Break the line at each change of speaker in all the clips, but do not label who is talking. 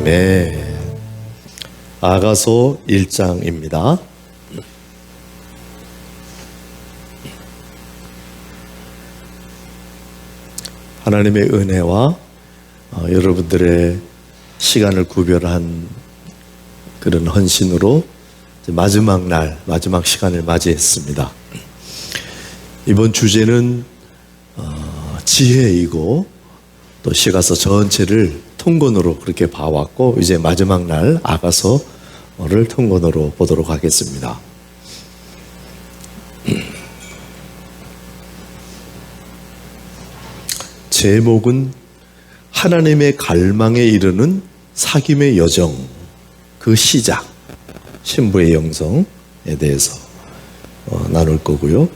아멘. 아가서 1장입니다. 하나님의 은혜와 여러분들의 시간을 구별한 그런 헌신으로 마지막 날, 마지막 시간을 맞이했습니다. 이번 주제는 지혜이고 또 시가서 전체를 통건으로 그렇게 봐왔고, 이제 마지막 날 아가서를 통건으로 보도록 하겠습니다. 제목은 하나님의 갈망에 이르는 사귐의 여정, 그 시작, 신부의 영성에 대해서 나눌 거고요.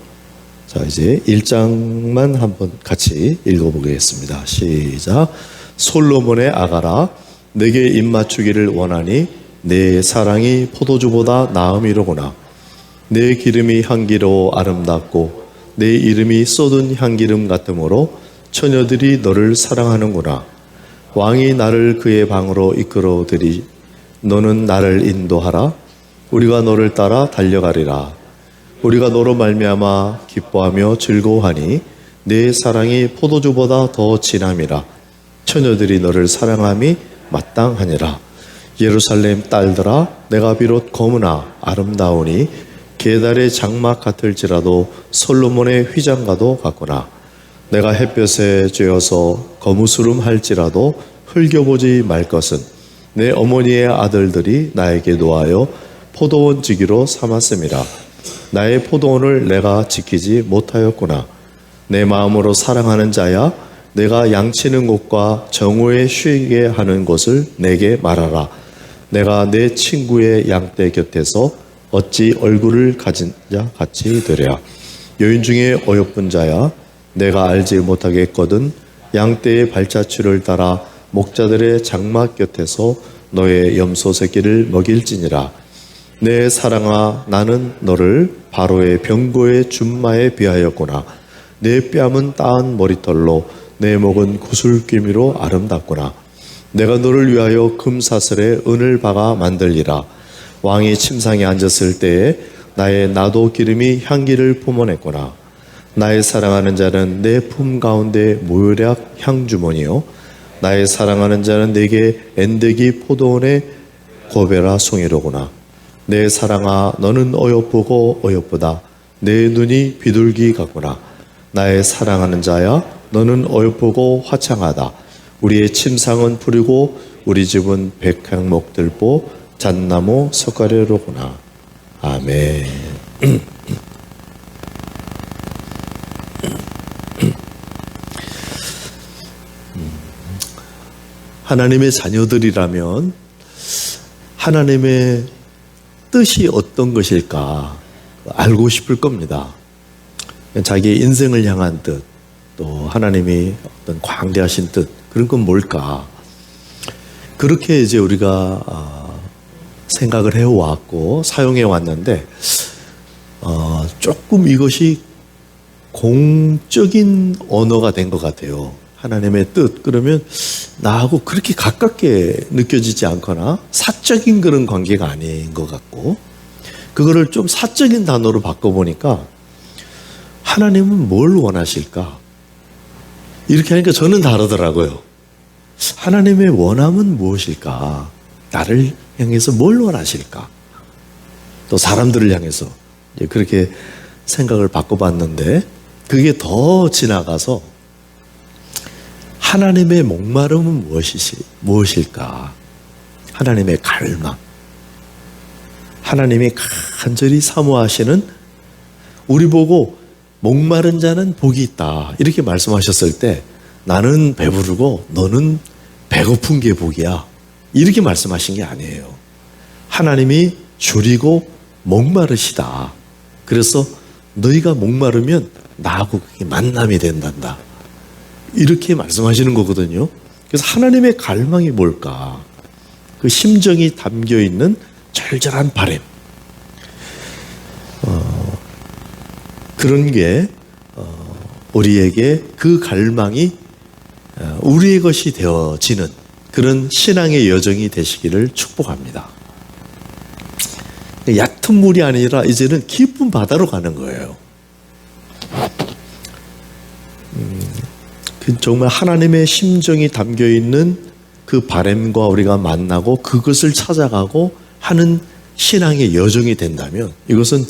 자, 이제 1장만 한번 같이 읽어보겠습니다. 시작. 솔로몬의 아가라, 내게 입맞추기를 원하니 내 사랑이 포도주보다 나음이로구나. 내 기름이 향기로 아름답고 내 이름이 쏟은 향기름 같으므로 처녀들이 너를 사랑하는구나. 왕이 나를 그의 방으로 이끌어들이 너는 나를 인도하라. 우리가 너를 따라 달려가리라. 우리가 너로 말미암아 기뻐하며 즐거워하니 내 사랑이 포도주보다 더 진함이라. 처녀들이 너를 사랑함이 마땅하니라. 예루살렘 딸들아, 내가 비록 검으나 아름다우니 게달의 장막 같을지라도 솔로몬의 휘장과도 같구나. 내가 햇볕에 쬐어서 거무스름할지라도 흘겨보지 말 것은 내 어머니의 아들들이 나에게 놓아여 포도원 지기로 삼았음이라. 나의 포도원을 내가 지키지 못하였구나. 내 마음으로 사랑하는 자야, 내가 양치는 곳과 정오에 쉬게 하는 곳을 내게 말하라. 내가 내 친구의 양떼 곁에서 어찌 얼굴을 가진 자 같이 되랴. 여인 중에 어여쁜 자야, 내가 알지 못하겠거든 양떼의 발자취를 따라 목자들의 장막 곁에서 너의 염소 새끼를 먹일지니라. 내 사랑아, 나는 너를 바로의 병고의 준마에 비하였구나. 내 뺨은 따은 머리털로 내 목은 구슬귀미로 아름답구나. 내가 너를 위하여 금사슬에 은을 박아 만들리라. 왕이 침상에 앉았을 때에 나의 나도 기름이 향기를 뿜어냈구나. 나의 사랑하는 자는 내 품 가운데 모략 향주머니요, 나의 사랑하는 자는 내게 엔데기 포도원의 고베라 송이로구나. 내 사랑아, 너는 어여쁘고 어여쁘다. 내 눈이 비둘기 같구나. 나의 사랑하는 자야, 너는 어여쁘고 화창하다. 우리의 침상은 푸르고 우리 집은 백향목들보 잣나무 석가래로구나. 아멘. 하나님의 자녀들이라면 하나님의 뜻이 어떤 것일까 알고 싶을 겁니다. 자기의 인생을 향한 뜻, 또 하나님이 어떤 광대하신 뜻, 그런 건 뭘까? 그렇게 이제 우리가 생각을 해왔고 사용해 왔는데, 조금 이것이 공적인 언어가 된 것 같아요. 하나님의 뜻, 그러면 나하고 그렇게 가깝게 느껴지지 않거나 사적인 그런 관계가 아닌 것 같고, 그거를 좀 사적인 단어로 바꿔보니까 하나님은 뭘 원하실까? 이렇게 하니까 저는 다르더라고요. 하나님의 원함은 무엇일까? 나를 향해서 뭘 원하실까? 또 사람들을 향해서 그렇게 생각을 바꿔봤는데, 그게 더 지나가서 하나님의 목마름은 무엇일까? 하나님의 갈망, 하나님이 간절히 사모하시는, 우리 보고 목마른 자는 복이 있다 이렇게 말씀하셨을 때 나는 배부르고 너는 배고픈 게 복이야 이렇게 말씀하신 게 아니에요. 하나님이 줄이고 목마르시다. 그래서 너희가 목마르면 나하고 그게 만남이 된단다 이렇게 말씀하시는 거거든요. 그래서 하나님의 갈망이 뭘까? 그 심정이 담겨있는 절절한 바람, 그런 게 우리에게 그 갈망이 우리의 것이 되어지는 그런 신앙의 여정이 되시기를 축복합니다. 얕은 물이 아니라 이제는 깊은 바다로 가는 거예요. 정말 하나님의 심정이 담겨 있는 그 바람과 우리가 만나고 그것을 찾아가고 하는 신앙의 여정이 된다면 이것은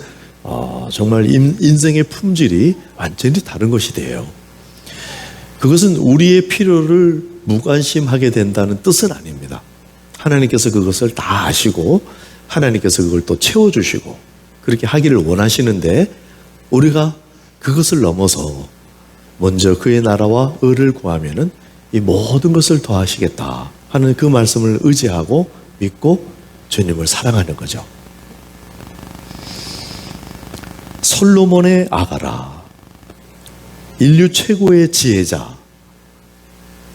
정말 인생의 품질이 완전히 다른 것이 돼요. 그것은 우리의 필요를 무관심하게 된다는 뜻은 아닙니다. 하나님께서 그것을 다 아시고 하나님께서 그걸 또 채워주시고 그렇게 하기를 원하시는데 우리가 그것을 넘어서 먼저 그의 나라와 의를 구하면은 이 모든 것을 더하시겠다 하는 그 말씀을 의지하고 믿고 주님을 사랑하는 거죠. 솔로몬의 아가라, 인류 최고의 지혜자,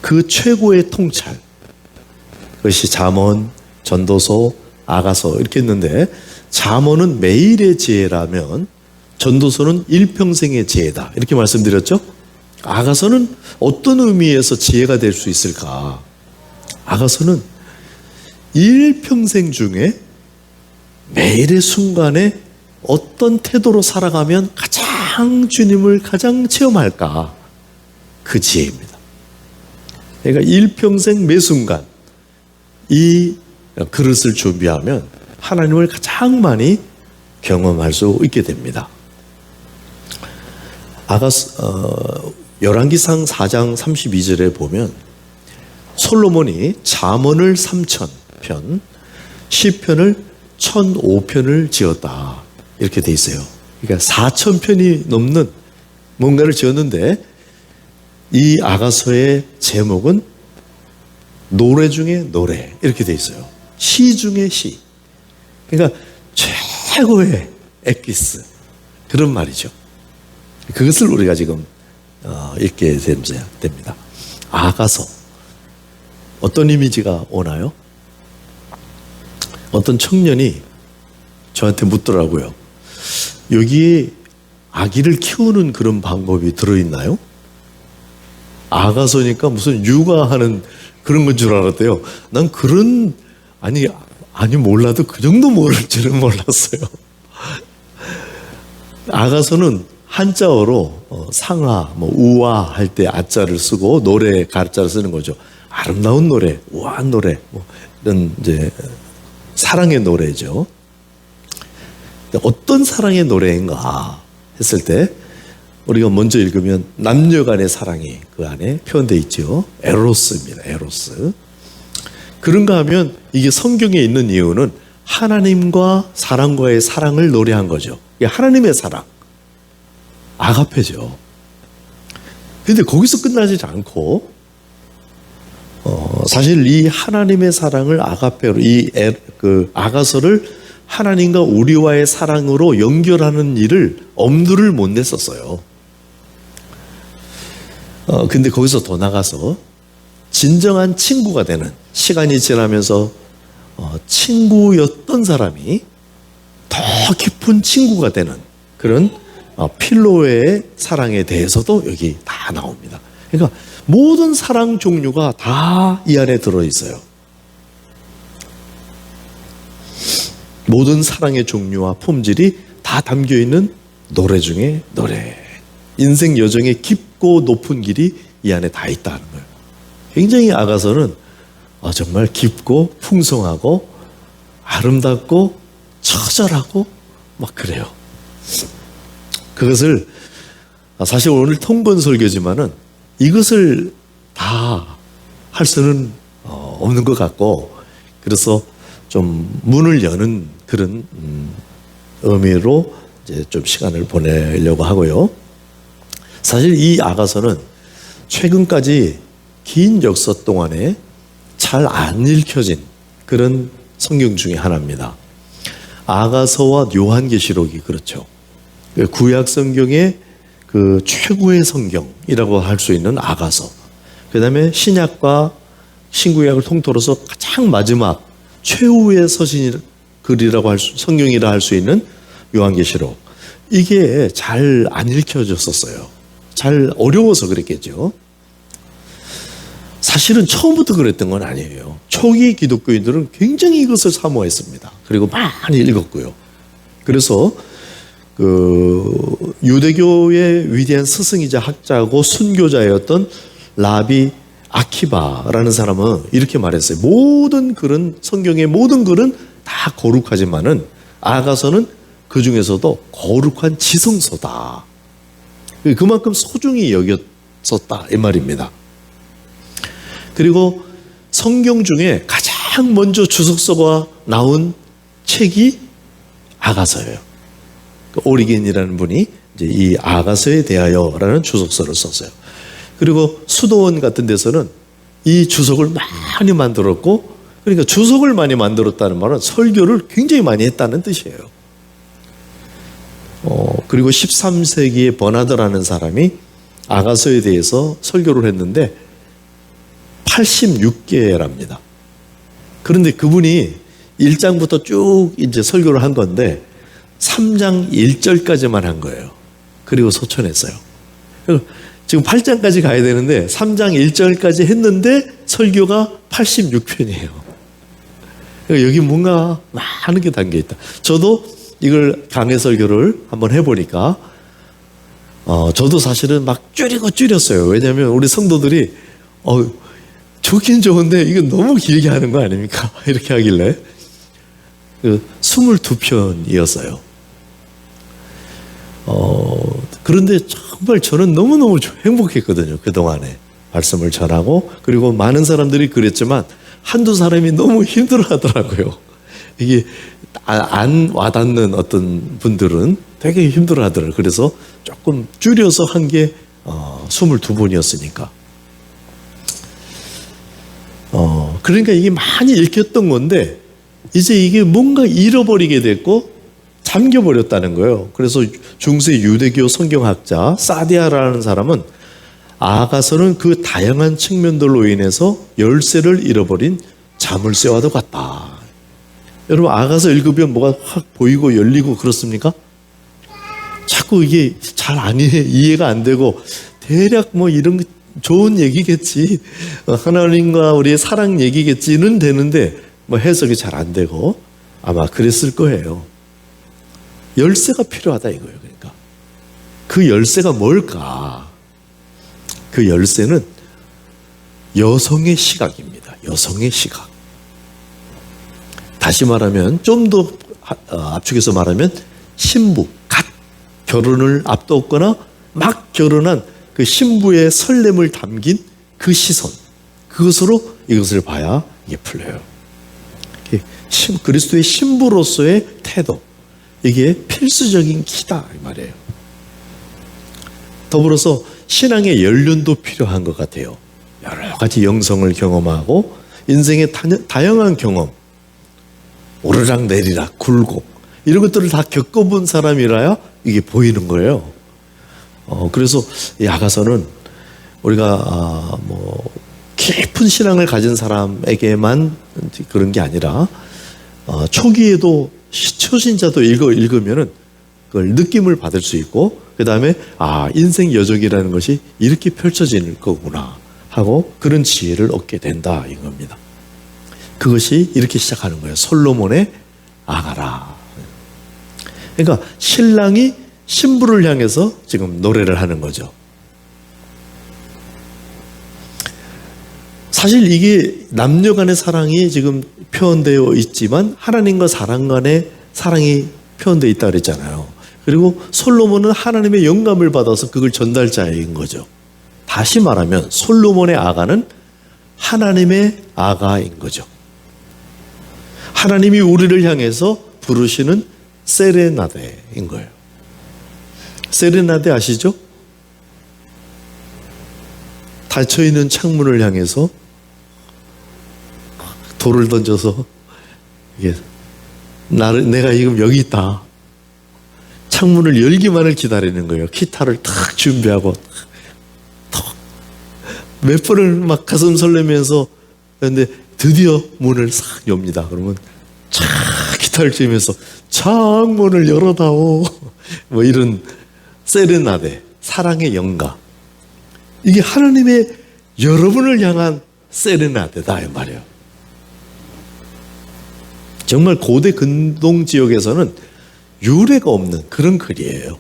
그 최고의 통찰, 그것이 잠언, 전도서, 아가서 이렇게 있는데 잠언은 매일의 지혜라면 전도서는 일평생의 지혜다 이렇게 말씀드렸죠. 아가서는 어떤 의미에서 지혜가 될 수 있을까? 아가서는 일평생 중에 매일의 순간에 어떤 태도로 살아가면 가장 주님을 가장 체험할까? 그 지혜입니다. 그러니까 일평생 매 순간 이 그릇을 준비하면 하나님을 가장 많이 경험할 수 있게 됩니다. 열왕기상 4장 32절에 보면 솔로몬이 잠언을 3,000편, 시편을 1,005편을 지었다 이렇게 돼 있어요. 그러니까 4,000편이 넘는 뭔가를 지었는데 이 아가서의 제목은 노래 중에 노래 이렇게 돼 있어요. 시 중에 시. 그러니까 최고의 엑기스 그런 말이죠. 그것을 우리가 지금 읽게 됩니다. 아가서 어떤 이미지가 오나요? 어떤 청년이 저한테 묻더라고요. 여기에 아기를 키우는 그런 방법이 들어있나요? 아가서니까 무슨 육아하는 그런 건 줄 알았대요. 난 그런 아니 몰라도 그 정도 모를 줄은 몰랐어요. 아가서는 한자어로 상하, 우아 할 때 아자를 쓰고 노래 가자를 쓰는 거죠. 아름다운 노래, 우아한 노래, 이런 이제 사랑의 노래죠. 어떤 사랑의 노래인가 했을 때 우리가 먼저 읽으면 남녀 간의 사랑이 그 안에 표현되어 있죠. 에로스입니다. 에로스. 그런가 하면 이게 성경에 있는 이유는 하나님과 사람과의 사랑을 노래한 거죠. 이게 하나님의 사랑. 아가페죠. 그런데 거기서 끝나지 않고 사실 이 하나님의 사랑을 아가페로 그 아가서를 하나님과 우리와의 사랑으로 연결하는 일을 엄두를 못 냈었어요. 근데 거기서 더 나가서 진정한 친구가 되는 시간이 지나면서 친구였던 사람이 더 깊은 친구가 되는 그런 필로의 사랑에 대해서도 여기 다 나옵니다. 그러니까 모든 사랑 종류가 다 이 안에 들어있어요. 모든 사랑의 종류와 품질이 다 담겨있는 노래 중에 노래. 인생 여정의 깊고 높은 길이 이 안에 다 있다는 거예요. 굉장히 아가서는 정말 깊고 풍성하고 아름답고 처절하고 막 그래요. 그것을 사실 오늘 통번 설교지만은 이것을 다 할 수는 없는 것 같고 그래서 좀 문을 여는 그런 의미로 이제 좀 시간을 보내려고 하고요. 사실 이 아가서는 최근까지 긴 역사 동안에 잘 안 읽혀진 그런 성경 중에 하나입니다. 아가서와 요한계시록이 그렇죠. 구약 성경의 그 최고의 성경이라고 할 수 있는 아가서. 그 다음에 신약과 신구약을 통틀어서 가장 마지막 최후의 글이라고 성경이라 할 수 있는 요한계시록. 이게 잘 안 읽혀졌었어요. 잘 어려워서 그랬겠죠. 사실은 처음부터 그랬던 건 아니에요. 초기 기독교인들은 굉장히 이것을 사모했습니다. 그리고 많이 읽었고요. 그래서 유대교의 위대한 스승이자 학자고 순교자였던 라비 아키바라는 사람은 이렇게 말했어요. 모든 글은, 성경의 모든 글은 다 거룩하지만은 아가서는 그 중에서도 거룩한 지성서다. 그만큼 소중히 여겼었다 이 말입니다. 그리고 성경 중에 가장 먼저 주석서가 나온 책이 아가서예요. 오리겐이라는 분이 이제 이 아가서에 대하여라는 주석서를 썼어요. 그리고 수도원 같은 데서는 이 주석을 많이 만들었고, 그러니까 주석을 많이 만들었다는 말은 설교를 굉장히 많이 했다는 뜻이에요. 그리고 13세기에 버나드라는 사람이 아가서에 대해서 설교를 했는데 86개랍니다. 그런데 그분이 1장부터 쭉 이제 설교를 한 건데 3장 1절까지만 한 거예요. 그리고 소천했어요. 지금 8장까지 가야 되는데 3장 1절까지 했는데 설교가 86편이에요. 여기 뭔가 많은 게 담겨 있다. 저도 이걸 강해 설교를 한번 해보니까 저도 사실은 막 줄였어요. 왜냐하면 우리 성도들이 좋긴 좋은데 이거 너무 길게 하는 거 아닙니까? 이렇게 하길래 22편이었어요. 그런데 정말 저는 너무너무 행복했거든요. 그동안에 말씀을 전하고, 그리고 많은 사람들이 그랬지만 한두 사람이 너무 힘들어 하더라고요. 이게 안 와닿는 어떤 분들은 되게 힘들어 하더라고요. 그래서 조금 줄여서 한 게 22번이었으니까. 그러니까 이게 많이 읽혔던 건데 이제 이게 뭔가 잃어버리게 됐고 잠겨버렸다는 거예요. 그래서 중세 유대교 성경학자 사디아라는 사람은 아가서는 그 다양한 측면들로 인해서 열쇠를 잃어버린 자물쇠와도 같다. 여러분, 아가서 읽으면 뭐가 확 보이고 열리고 그렇습니까? 자꾸 이게 잘 이해가 안 되고 대략 뭐 이런 거 좋은 얘기겠지, 하나님과 우리의 사랑 얘기겠지는 되는데 뭐 해석이 잘 안 되고 아마 그랬을 거예요. 열쇠가 필요하다 이거예요. 그러니까 그 열쇠가 뭘까? 그 열쇠는 여성의 시각입니다. 여성의 시각. 다시 말하면 좀 더 압축해서 말하면 신부, 갓 결혼을 앞뒀거나 막 결혼한 그 신부의 설렘을 담긴 그 시선, 그것으로 이것을 봐야 이게 풀려요. 그리스도의 신부로서의 태도, 이게 필수적인 키다 이 말이에요. 더불어서 신앙의 연륜도 필요한 것 같아요. 여러 가지 영성을 경험하고 인생의 다양한 경험, 오르락 내리락, 굴곡 이런 것들을 다 겪어본 사람이라야 이게 보이는 거예요. 그래서 이 아가서는 우리가 깊은 신앙을 가진 사람에게만 그런 게 아니라 초기에도 초신자도 읽으면은 그걸 느낌을 받을 수 있고, 그 다음에 인생 여정이라는 것이 이렇게 펼쳐질 거구나 하고 그런 지혜를 얻게 된다 이겁니다. 그것이 이렇게 시작하는 거예요. 솔로몬의 아가라. 그러니까 신랑이 신부를 향해서 지금 노래를 하는 거죠. 사실 이게 남녀 간의 사랑이 지금 표현되어 있지만 하나님과 사람 간의 사랑이 표현되어 있다 그랬잖아요. 그리고 솔로몬은 하나님의 영감을 받아서 그걸 전달자인 거죠. 다시 말하면 솔로몬의 아가는 하나님의 아가인 거죠. 하나님이 우리를 향해서 부르시는 세레나데인 거예요. 세레나데 아시죠? 닫혀있는 창문을 향해서 돌을 던져서 이게 내가 지금 여기 있다. 창문을 열기만을 기다리는 거예요. 기타를 탁 준비하고 몇 번을 막 가슴 설레면서, 그런데 드디어 문을 싹 엽니다. 그러면 쫙 기타를 치면서 창문을 열어다오. 뭐 이런 세레나데, 사랑의 영가. 이게 하나님의 여러분을 향한 세레나데다 이 말이에요. 정말 고대 근동 지역에서는 유례가 없는 그런 글이에요.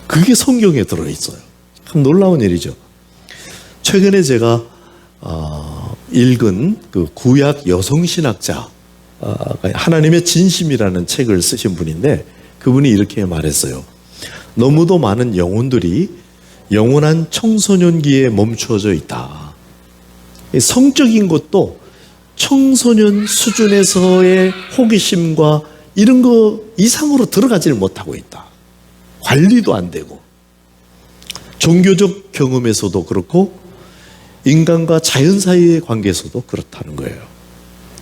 그게 성경에 들어있어요. 참 놀라운 일이죠. 최근에 제가 읽은 그 구약 여성신학자, 하나님의 진심이라는 책을 쓰신 분인데 그분이 이렇게 말했어요. 너무도 많은 영혼들이 영원한 청소년기에 멈추어져 있다. 성적인 것도 청소년 수준에서의 호기심과 이런 거 이상으로 들어가지를 못하고 있다. 관리도 안 되고 종교적 경험에서도 그렇고 인간과 자연 사이의 관계에서도 그렇다는 거예요.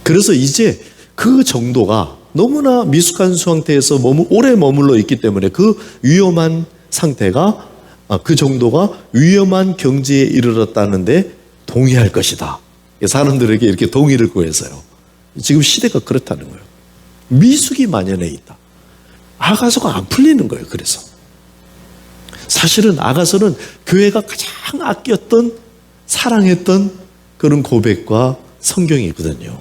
그래서 이제 그 정도가 너무나 미숙한 상태에서 오래 머물러 있기 때문에 그 위험한 상태가 그 정도가 위험한 경지에 이르렀다는데 동의할 것이다. 사람들에게 이렇게 동의를 구해서요. 지금 시대가 그렇다는 거예요. 미숙이 만연해 있다. 아가서가 안 풀리는 거예요. 그래서 사실은 아가서는 교회가 가장 아꼈던 사랑했던 그런 고백과 성경이거든요.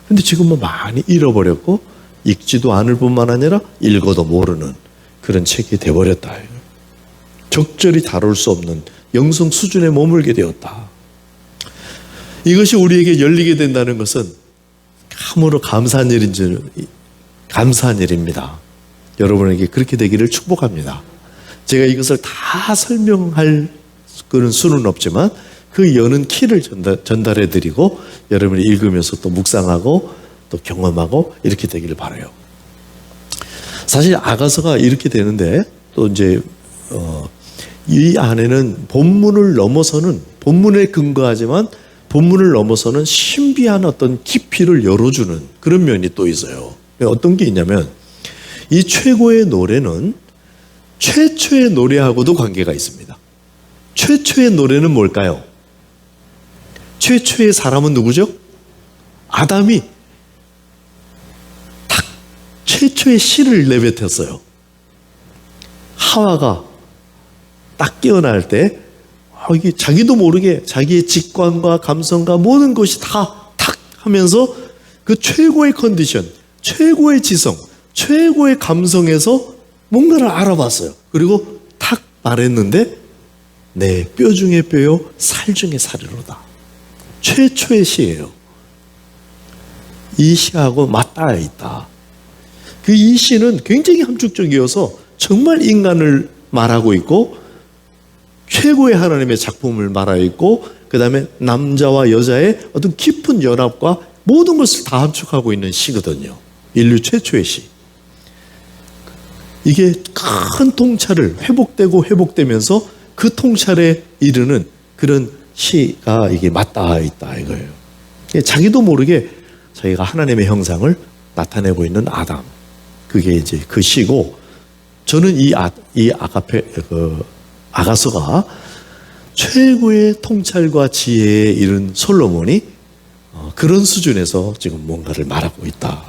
근데 지금은 많이 잃어버렸고 읽지도 않을 뿐만 아니라 읽어도 모르는 그런 책이 돼버렸다. 적절히 다룰 수 없는 영성 수준에 머물게 되었다. 이것이 우리에게 열리게 된다는 것은 참으로 감사한 일입니다. 여러분에게 그렇게 되기를 축복합니다. 제가 이것을 다 설명할 그런 수는 없지만 그 여는 키를 전달해 드리고 여러분이 읽으면서 또 묵상하고 또 경험하고 이렇게 되기를 바라요. 사실 아가서가 이렇게 되는데 또 이제 이 안에는 본문을 넘어서는 본문에 근거하지만 본문을 넘어서는 신비한 어떤 깊이를 열어주는 그런 면이 또 있어요. 어떤 게 있냐면 이 최고의 노래는 최초의 노래하고도 관계가 있습니다. 최초의 노래는 뭘까요? 최초의 사람은 누구죠? 아담이 딱 최초의 씨를 내뱉었어요. 하와가 딱 깨어날 때 이게 자기도 모르게 자기의 직관과 감성과 모든 것이 다 탁 하면서 그 최고의 컨디션, 최고의 지성, 최고의 감성에서 뭔가를 알아봤어요. 그리고 탁 말했는데 내 뼈 중에 뼈요 살 중에 살이로다. 최초의 시예요. 이 시하고 맞닿아 있다. 그 이 시는 굉장히 함축적이어서 정말 인간을 말하고 있고 최고의 하나님의 작품을 말하고 있고 그 다음에 남자와 여자의 어떤 깊은 연합과 모든 것을 다 함축하고 있는 시거든요. 인류 최초의 시. 이게 큰 통찰을 회복되면서 그 통찰에 이르는 그런 시가 이게 맞닿아 있다 이거예요. 자기도 모르게 자기가 하나님의 형상을 나타내고 있는 아담. 그게 이제 그 시고 저는 이 아가서가 최고의 통찰과 지혜에 이른 솔로몬이 그런 수준에서 지금 뭔가를 말하고 있다.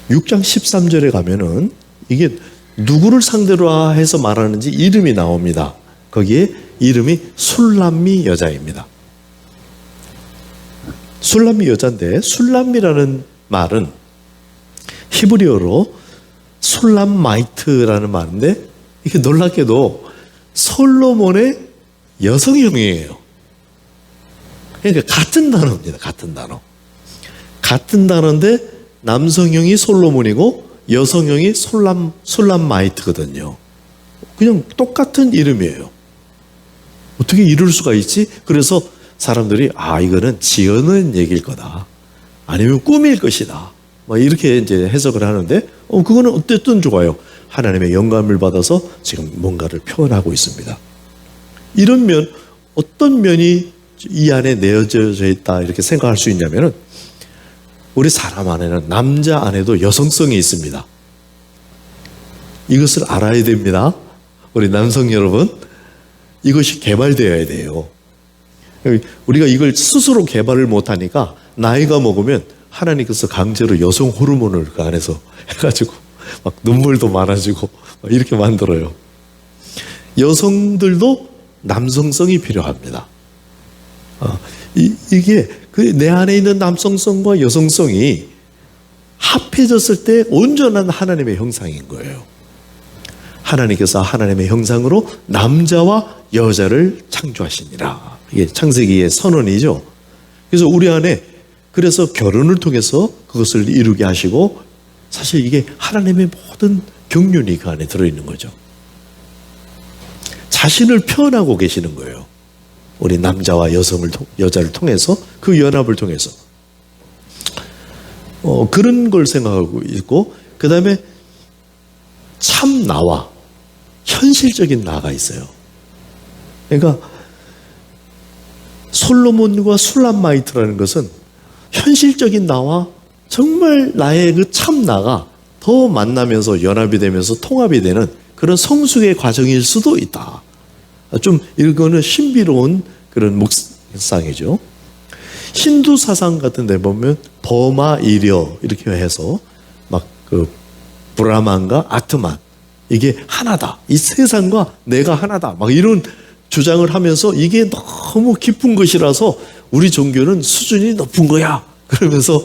6장 13절에 가면은 이게 누구를 상대로 해서 말하는지 이름이 나옵니다. 거기에 이름이 술람미 여자입니다. 술람미 여자인데 술람미라는 말은 히브리어로 술람마이트라는 말인데 이게 놀랍게도 솔로몬의 여성형이에요. 그러니까 같은 단어입니다. 같은 단어. 같은 단어인데 남성형이 솔로몬이고 여성형이 술람마이트거든요. 그냥 똑같은 이름이에요. 어떻게 이럴 수가 있지? 그래서 사람들이 이거는 지어낸 얘기일 거다. 아니면 꿈일 것이다. 이렇게 이제 해석을 하는데 그거는 어쨌든 좋아요. 하나님의 영감을 받아서 지금 뭔가를 표현하고 있습니다. 이런 면, 어떤 면이 이 안에 내어져 있다 이렇게 생각할 수 있냐면은 우리 사람 안에는 남자 안에도 여성성이 있습니다. 이것을 알아야 됩니다. 우리 남성 여러분, 이것이 개발되어야 돼요. 우리가 이걸 스스로 개발을 못하니까 나이가 먹으면 하나님께서 강제로 여성 호르몬을 그 안에서 해가지고 막 눈물도 많아지고 이렇게 만들어요. 여성들도 남성성이 필요합니다. 이게 그 내 안에 있는 남성성과 여성성이 합해졌을 때 온전한 하나님의 형상인 거예요. 하나님께서 하나님의 형상으로 남자와 여자를 창조하시니라. 이게 창세기의 선언이죠. 그래서 우리 안에 그래서 결혼을 통해서 그것을 이루게 하시고 사실 이게 하나님의 모든 경륜이 그 안에 들어있는 거죠. 자신을 표현하고 계시는 거예요. 우리 남자와 여자를 통해서 그 연합을 통해서 그런 걸 생각하고 있고 그 다음에 참 나와 현실적인 나가 있어요. 그러니까 솔로몬과 술람마이트라는 것은 현실적인 나와 정말 나의 그 참 나가 더 만나면서 연합이 되면서 통합이 되는 그런 성숙의 과정일 수도 있다. 좀 이거는 신비로운 그런 묵상이죠. 힌두 사상 같은 데 보면 버마 이려 이렇게 해서 막 그 브라만과 아트만 이게 하나다. 이 세상과 내가 하나다. 막 이런 주장을 하면서 이게 너무 깊은 것이라서 우리 종교는 수준이 높은 거야. 그러면서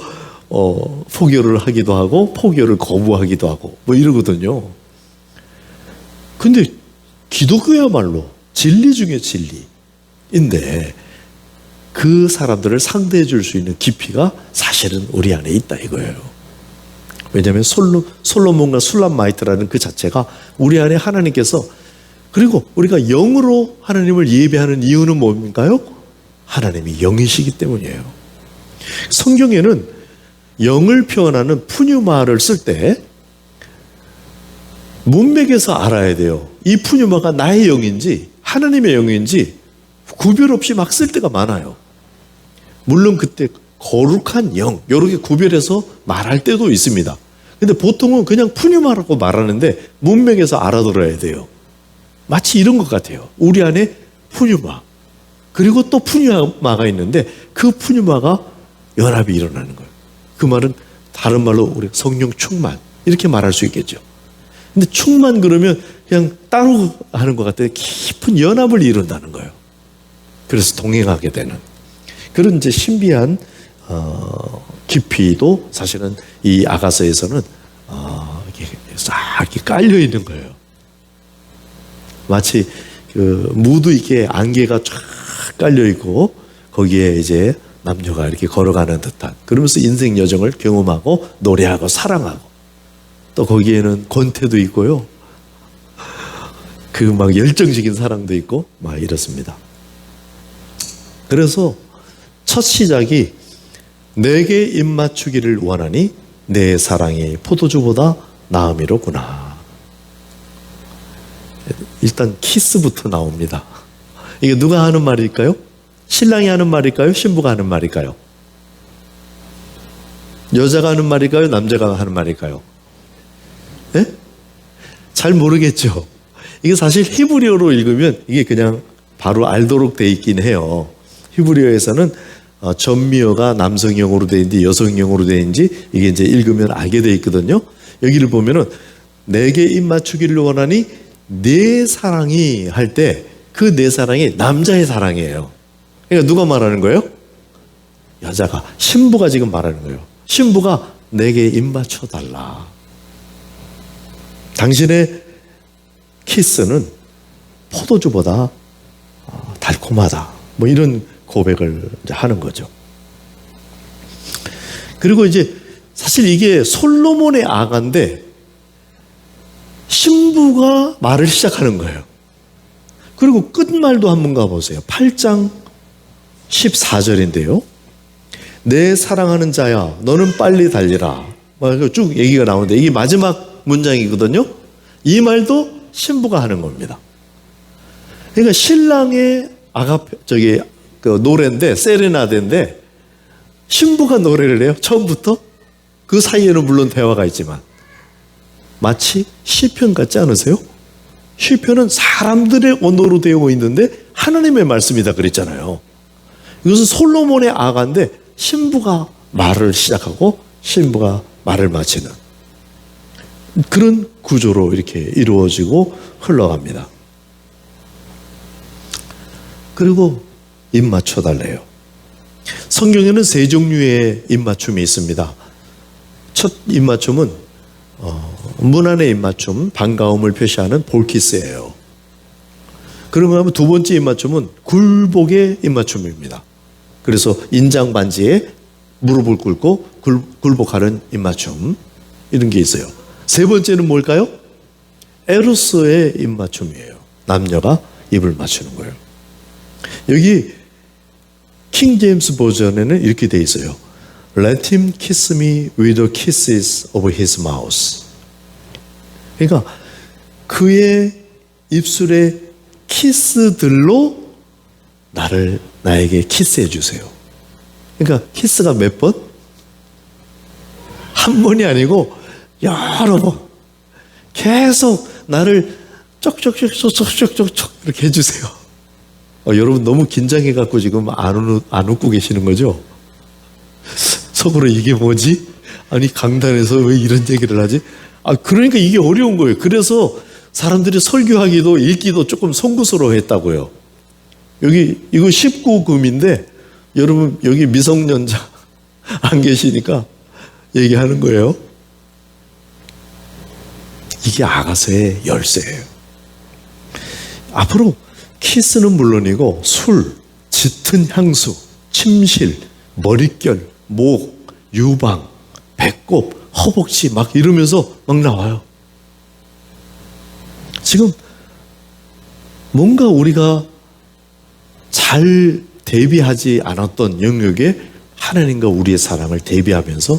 포교를 하기도 하고 포교를 거부하기도 하고 뭐 이러거든요. 근데 기독교야말로 진리 중에 진리인데 그 사람들을 상대해 줄 수 있는 깊이가 사실은 우리 안에 있다 이거예요. 왜냐하면 솔로몬과 술람마이트라는 그 자체가 우리 안에 하나님께서 그리고 우리가 영으로 하나님을 예배하는 이유는 뭡니까요? 하나님이 영이시기 때문이에요. 성경에는 영을 표현하는 푸뉴마를 쓸 때 문맥에서 알아야 돼요. 이 푸뉴마가 나의 영인지 하나님의 영인지 구별 없이 막 쓸 때가 많아요. 물론 그때 거룩한 영 이렇게 구별해서 말할 때도 있습니다. 근데 보통은 그냥 푸뉴마라고 말하는데 문맥에서 알아들어야 돼요. 마치 이런 것 같아요. 우리 안에 푸뉴마 그리고 또 푸뉴마가 있는데 그 푸뉴마가 연합이 일어나는 거예요. 그 말은 다른 말로 우리 성령 충만 이렇게 말할 수 있겠죠. 근데 충만 그러면 그냥 따로 하는 것 같아요. 깊은 연합을 이룬다는 거예요. 그래서 동행하게 되는 그런 이제 신비한 깊이도 사실은 이 아가서에서는 이렇게 싹 이렇게 깔려 있는 거예요. 마치 그 무드 있게 안개가 쫙 깔려 있고 거기에 이제 남녀가 이렇게 걸어가는 듯한 그러면서 인생 여정을 경험하고 노래하고 사랑하고 또 거기에는 권태도 있고요. 그 막 열정적인 사랑도 있고 막 이렇습니다. 그래서 첫 시작이 내게 입맞추기를 원하니 내 사랑이 포도주보다 나음이로구나. 일단 키스부터 나옵니다. 이게 누가 하는 말일까요? 신랑이 하는 말일까요? 신부가 하는 말일까요? 여자가 하는 말일까요? 남자가 하는 말일까요? 네? 잘 모르겠죠. 이게 사실 히브리어로 읽으면 이게 그냥 바로 알도록 돼 있긴 해요. 히브리어에서는 전미어가 남성형으로 돼 있는지 여성형으로 돼 있는지 이게 이제 읽으면 알게 돼 있거든요. 여기를 보면은 내게 입맞추기를 원하니 내 사랑이 할 때 그 내 사랑이 남자의 사랑이에요. 그러니까 누가 말하는 거예요? 여자가 신부가 지금 말하는 거예요. 신부가 내게 입맞춰 달라. 당신의 키스는 포도주보다 달콤하다. 뭐 이런 고백을 이제 하는 거죠. 그리고 이제 사실 이게 솔로몬의 아가인데 신부가 말을 시작하는 거예요. 그리고 끝말도 한번 가보세요. 8장 14절인데요. 내 사랑하는 자야 너는 빨리 달리라. 쭉 얘기가 나오는데 이게 마지막 문장이거든요. 이 말도 신부가 하는 겁니다. 그러니까 신랑의 그 노래인데 세레나데인데 신부가 노래를 해요. 처음부터. 그 사이에는 물론 대화가 있지만 마치 시편 같지 않으세요? 시편은 사람들의 언어로 되어 있는데 하나님의 말씀이다 그랬잖아요. 이것은 솔로몬의 아가인데 신부가 말을 시작하고 신부가 말을 마치는 그런 구조로 이렇게 이루어지고 흘러갑니다. 그리고 입맞춰 달래요. 성경에는 세 종류의 입맞춤이 있습니다. 첫 입맞춤은 문안의 입맞춤, 반가움을 표시하는 볼키스예요. 그러고 나면 두 번째 입맞춤은 굴복의 입맞춤입니다. 그래서 인장 반지에 무릎을 꿇고 굴복하는 입맞춤, 이런 게 있어요. 세 번째는 뭘까요? 에로스의 입맞춤이에요. 남녀가 입을 맞추는 거예요. 여기 킹 제임스 버전에는 이렇게 돼 있어요. Let him kiss me with the kisses of his mouth. 그러니까 그의 입술의 키스들로 나에게 키스해 주세요. 그러니까 키스가 몇 번? 한 번이 아니고 여러 번 계속 나를 쪽쪽쪽쪽쪽쪽쪽 이렇게 해주세요. 여러분 너무 긴장해갖고 지금 안 웃고 계시는 거죠? 속으로 이게 뭐지? 아니 강단에서 왜 이런 얘기를 하지? 그러니까 이게 어려운 거예요. 그래서 사람들이 설교하기도 읽기도 조금 송구스러워 했다고요. 여기 이거 19금인데 여러분 여기 미성년자 안 계시니까 얘기하는 거예요. 이게 아가서의 열쇠예요. 앞으로 키스는 물론이고 술, 짙은 향수, 침실, 머릿결, 목, 유방, 배꼽, 허벅지 막 이러면서 막 나와요. 지금 뭔가 우리가 잘 대비하지 않았던 영역에 하나님과 우리의 사랑을 대비하면서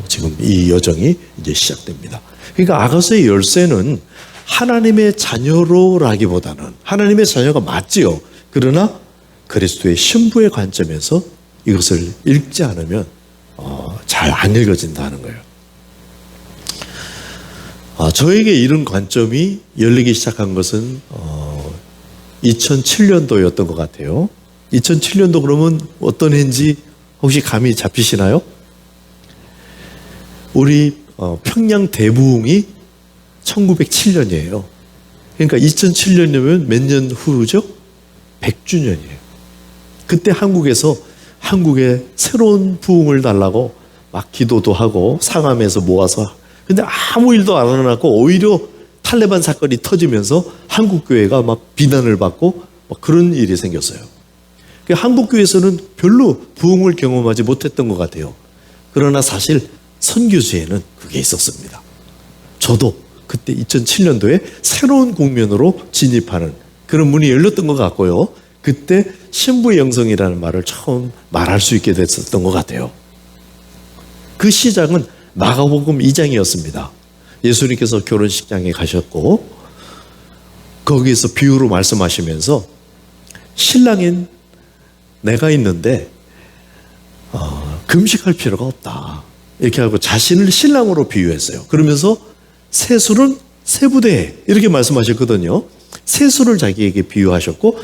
지금 이 여정이 이제 시작됩니다. 그러니까 아가서의 열쇠는 하나님의 자녀로라기보다는 하나님의 자녀가 맞지요. 그러나 그리스도의 신부의 관점에서 이것을 읽지 않으면 잘 안 읽어진다는 거예요. 저에게 이런 관점이 열리기 시작한 것은 2007년도였던 것 같아요. 2007년도 그러면 어떤 해인지 혹시 감이 잡히시나요? 우리 평양 대부흥이 1907년이에요. 그러니까 2007년이면 몇 년 후죠? 100주년이에요. 그때 한국에서 한국에 새로운 부흥을 달라고 막 기도도 하고 상암에서 모아서 근데 아무 일도 안 일어났고 오히려 탈레반 사건이 터지면서 한국교회가 막 비난을 받고 막 그런 일이 생겼어요. 한국교회에서는 별로 부흥을 경험하지 못했던 것 같아요. 그러나 사실 선교지에는 그게 있었습니다. 저도 그때 2007년도에 새로운 국면으로 진입하는 그런 문이 열렸던 것 같고요. 그때 신부의 영성이라는 말을 처음 말할 수 있게 됐었던 것 같아요. 그 시작은 마가복음 2장이었습니다. 예수님께서 결혼식장에 가셨고 거기에서 비유로 말씀하시면서 신랑인 내가 있는데 금식할 필요가 없다. 이렇게 하고 자신을 신랑으로 비유했어요. 그러면서 세술은 세부대 이렇게 말씀하셨거든요. 세술을 자기에게 비유하셨고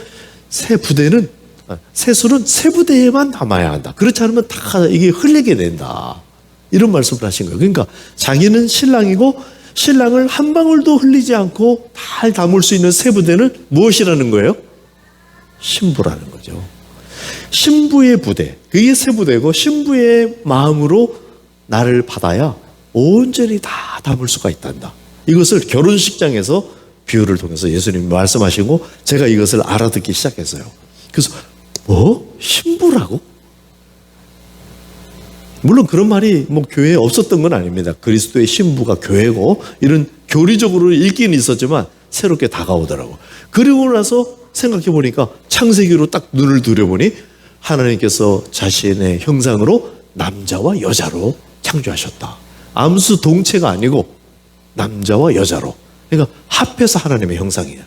세술은 세부대에만 담아야 한다. 그렇지 않으면 다 이게 흘리게 된다. 이런 말씀을 하신 거예요. 그러니까 자기는 신랑이고 신랑을 한 방울도 흘리지 않고 잘 담을 수 있는 세부대는 무엇이라는 거예요? 신부라는 거죠. 신부의 부대, 그게 세부대고 신부의 마음으로 나를 받아야 온전히 다 담을 수가 있단다. 이것을 결혼식장에서 비유를 통해서 예수님이 말씀하시고 제가 이것을 알아듣기 시작했어요. 그래서 신부라고? 물론 그런 말이 교회에 없었던 건 아닙니다. 그리스도의 신부가 교회고 이런 교리적으로 읽기는 있었지만 새롭게 다가오더라고. 그리고 나서 생각해 보니까 창세기로 딱 눈을 들여보니 하나님께서 자신의 형상으로 남자와 여자로 창조하셨다. 암수 동체가 아니고 남자와 여자로. 그러니까 합해서 하나님의 형상이야.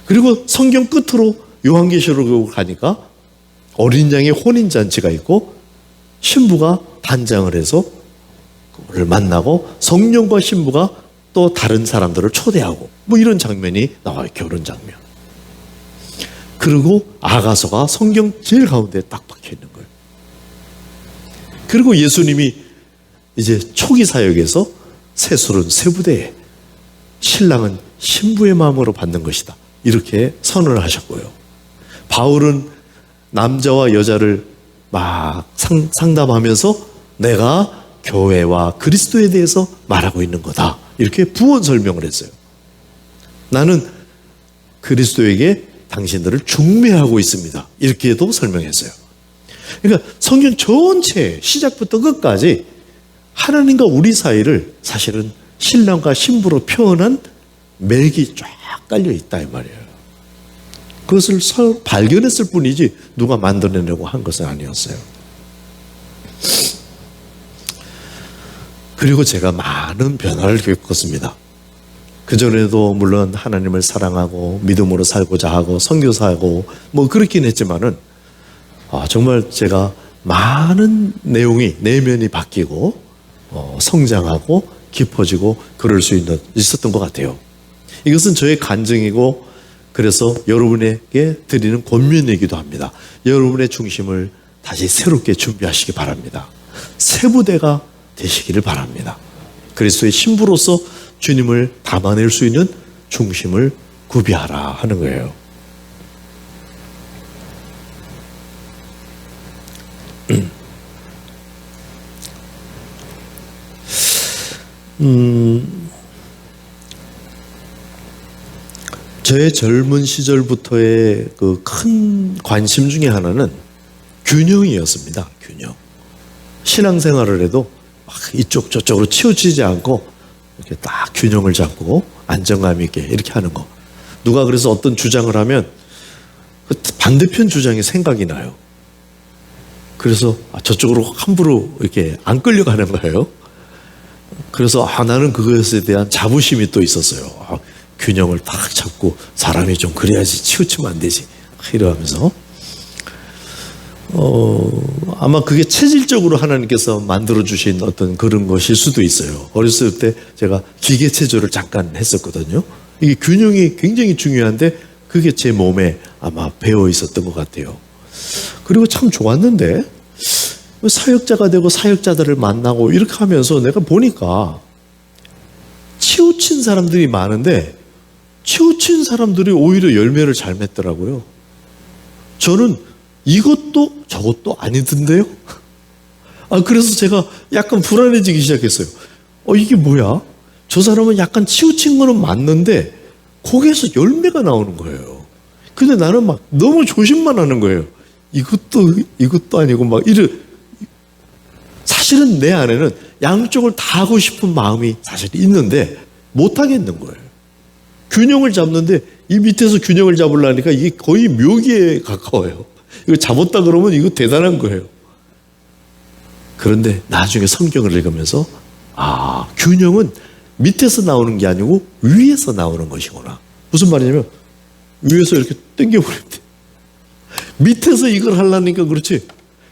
그리고 성경 끝으로 요한계시록으로 가니까 어린 양의 혼인잔치가 있고 신부가 단장을 해서 그를 만나고 성령과 신부가 또 다른 사람들을 초대하고 이런 장면이 나와요. 결혼 장면. 그리고 아가서가 성경 제일 가운데 딱 박혀 있는 거예요. 그리고 예수님이 이제 초기 사역에서 세술은 세부대에 신랑은 신부의 마음으로 받는 것이다. 이렇게 선언을 하셨고요. 바울은 남자와 여자를 막 상담하면서 내가 교회와 그리스도에 대해서 말하고 있는 거다. 이렇게 부언 설명을 했어요. 나는 그리스도에게 당신들을 중매하고 있습니다. 이렇게도 설명했어요. 그러니까 성경 전체 시작부터 끝까지 하나님과 우리 사이를 사실은 신랑과 신부로 표현한 맥이 쫙 깔려 있다 이 말이에요. 그것을 발견했을 뿐이지 누가 만들어내려고 한 것은 아니었어요. 그리고 제가 많은 변화를 겪었습니다. 그전에도 물론 하나님을 사랑하고 믿음으로 살고자 하고 선교사하고 뭐 그렇긴 했지만은 정말 제가 많은 내용이 내면이 바뀌고 성장하고 깊어지고 그럴 수 있었던 것 같아요. 이것은 저의 간증이고 그래서 여러분에게 드리는 권면이기도 합니다. 여러분의 중심을 다시 새롭게 준비하시기 바랍니다. 새 부대가 되시기를 바랍니다. 그리스도의 신부로서 주님을 담아낼 수 있는 중심을 구비하라 하는 거예요. 저의 젊은 시절부터의 그 큰 관심 중에 하나는 균형이었습니다. 균형. 신앙생활을 해도 막 이쪽 저쪽으로 치우치지 않고 이렇게 딱 균형을 잡고 안정감 있게 이렇게 하는 거. 누가 그래서 어떤 주장을 하면 그 반대편 주장이 생각이 나요. 그래서 저쪽으로 함부로 이렇게 안 끌려가는 거예요. 그래서 나는 그것에 대한 자부심이 또 있었어요. 균형을 딱 잡고 사람이 좀 그래야지 치우치면 안 되지 이러면서 아마 그게 체질적으로 하나님께서 만들어주신 어떤 그런 것일 수도 있어요. 어렸을 때 제가 기계체조를 잠깐 했었거든요. 이게 균형이 굉장히 중요한데 그게 제 몸에 아마 배어 있었던 것 같아요. 그리고 참 좋았는데 사역자가 되고 사역자들을 만나고 이렇게 하면서 내가 보니까 치우친 사람들이 많은데 치우친 사람들이 오히려 열매를 잘 맺더라고요. 저는 이것도 저것도 아니던데요? 그래서 제가 약간 불안해지기 시작했어요. 이게 뭐야? 저 사람은 약간 치우친 거는 맞는데 거기에서 열매가 나오는 거예요. 근데 나는 막 너무 조심만 하는 거예요. 이것도 아니고 막 사실은 내 안에는 양쪽을 다 하고 싶은 마음이 사실 있는데 못 하겠는 거예요. 균형을 잡는데 이 밑에서 균형을 잡으려니까 이게 거의 묘기에 가까워요. 이거 잡았다 그러면 이거 대단한 거예요. 그런데 나중에 성경을 읽으면서 균형은 밑에서 나오는 게 아니고 위에서 나오는 것이구나. 무슨 말이냐면 위에서 이렇게 당겨버리면 돼. 밑에서 이걸 하려니까 그렇지.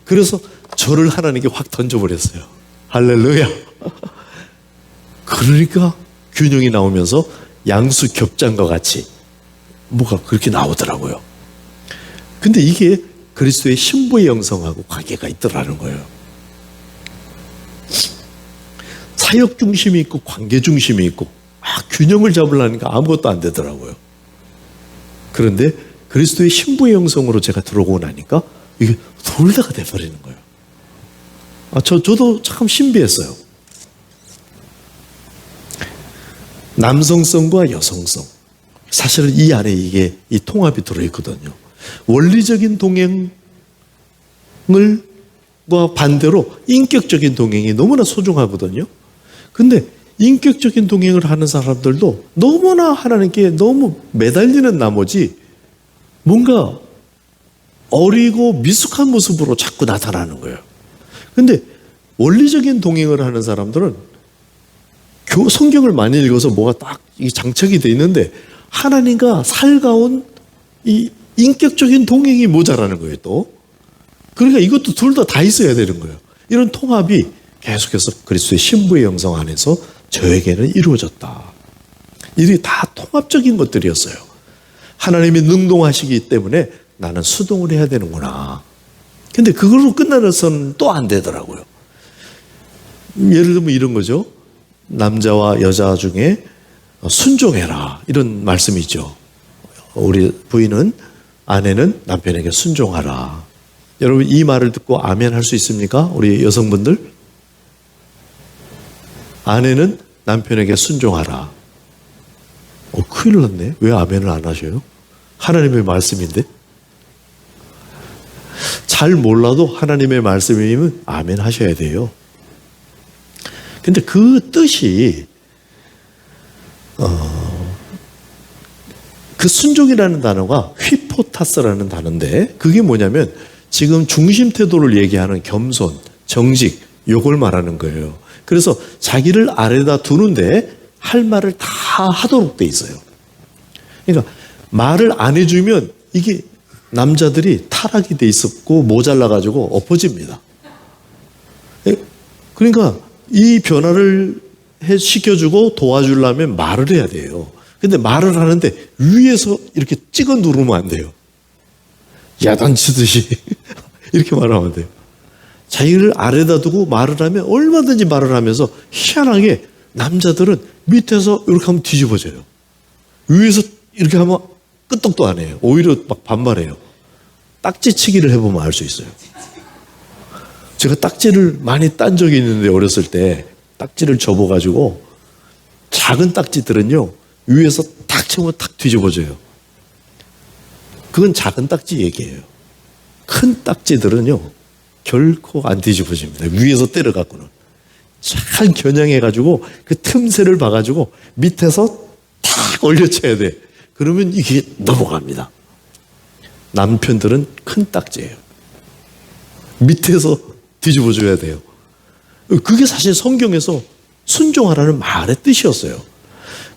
그래서 저를 하나님께 확 던져버렸어요. 할렐루야. 그러니까 균형이 나오면서 양수 겹장과 같이 뭐가 그렇게 나오더라고요. 근데 이게 그리스도의 신부의 영성하고 관계가 있더라는 거예요. 사역 중심이 있고 관계 중심이 있고 균형을 잡으려니까 아무것도 안 되더라고요. 그런데 그리스도의 신부의 영성으로 제가 들어오고 나니까 이게 둘 다가 돼버리는 거예요. 저도 참 신비했어요. 남성성과 여성성. 사실은 이 안에 이 통합이 들어있거든요. 원리적인 동행과 반대로 인격적인 동행이 너무나 소중하거든요. 근데 인격적인 동행을 하는 사람들도 너무나 하나님께 너무 매달리는 나머지 뭔가 어리고 미숙한 모습으로 자꾸 나타나는 거예요. 근데 원리적인 동행을 하는 사람들은 성경을 많이 읽어서 뭐가 딱 장착이 돼 있는데 하나님과 살가운 이 인격적인 동행이 모자라는 거예요, 또. 그러니까 이것도 둘 다 있어야 되는 거예요. 이런 통합이 계속해서 그리스도의 신부의 영성 안에서 저에게는 이루어졌다. 이게 다 통합적인 것들이었어요. 하나님이 능동하시기 때문에 나는 수동을 해야 되는구나. 근데 그걸로 끝나서는 또 안 되더라고요. 예를 들면 이런 거죠. 남자와 여자 중에 순종해라. 이런 말씀이 있죠. 우리 부인은 아내는 남편에게 순종하라. 여러분 이 말을 듣고 아멘 할 수 있습니까? 우리 여성분들? 아내는 남편에게 순종하라. 큰일 났네. 왜 아멘을 안 하셔요? 하나님의 말씀인데? 잘 몰라도 하나님의 말씀이면 아멘 하셔야 돼요. 근데 그 뜻이 그 순종이라는 단어가 휘포타스라는 단어인데 그게 뭐냐면 지금 중심 태도를 얘기하는 겸손, 정직 요걸 말하는 거예요. 그래서 자기를 아래다 두는데 할 말을 다 하도록 돼 있어요. 그러니까 말을 안 해주면 이게 남자들이 타락이 돼 있었고 모자라가지고 엎어집니다. 그러니까 이 변화를 시켜주고 도와주려면 말을 해야 돼요. 근데 말을 하는데 위에서 이렇게 찍어 누르면 안 돼요. 야단치듯이 이렇게 말하면 안 돼요. 자기를 아래다 두고 말을 하면 얼마든지 말을 하면서 희한하게 남자들은 밑에서 이렇게 하면 뒤집어져요. 위에서 이렇게 하면 끄떡도 안 해요. 오히려 막 반발해요. 딱지치기를 해보면 알 수 있어요. 제가 딱지를 많이 딴 적이 있는데 어렸을 때 딱지를 접어가지고 작은 딱지들은요 위에서 탁 치면 탁 뒤집어져요. 그건 작은 딱지 얘기예요. 큰 딱지들은요 결코 안 뒤집어집니다. 위에서 때려갖고는 잘 겨냥해가지고 그 틈새를 봐가지고 밑에서 탁 올려쳐야 돼. 그러면 이게 넘어갑니다. 남편들은 큰 딱지예요. 밑에서 뒤집어줘야 돼요. 그게 사실 성경에서 순종하라는 말의 뜻이었어요.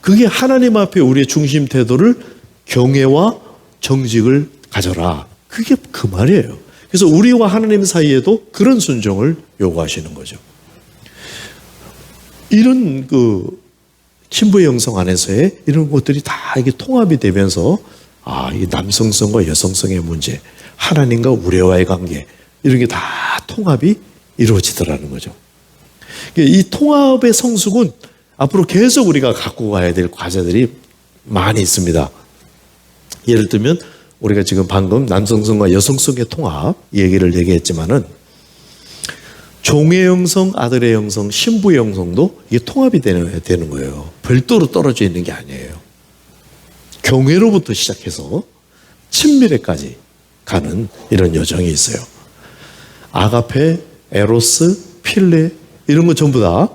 그게 하나님 앞에 우리의 중심 태도를 경외와 정직을 가져라. 그게 그 말이에요. 그래서 우리와 하나님 사이에도 그런 순종을 요구하시는 거죠. 이런 신부의 영성 안에서의 이런 것들이 다 이게 통합이 되면서 이 남성성과 여성성의 문제, 하나님과 우리와의 관계 이런 게 다 통합이 이루어지더라는 거죠. 이 통합의 성숙은 앞으로 계속 우리가 갖고 가야 될 과제들이 많이 있습니다. 예를 들면 우리가 지금 방금 남성성과 여성성의 통합 얘기를 얘기했지만은 종의 영성, 아들의 영성, 신부의 영성도 이게 통합이 되는 거예요. 별도로 떨어져 있는 게 아니에요. 경외로부터 시작해서 친밀에까지 가는 이런 여정이 있어요. 아가페, 에로스, 필레 이런 거 전부 다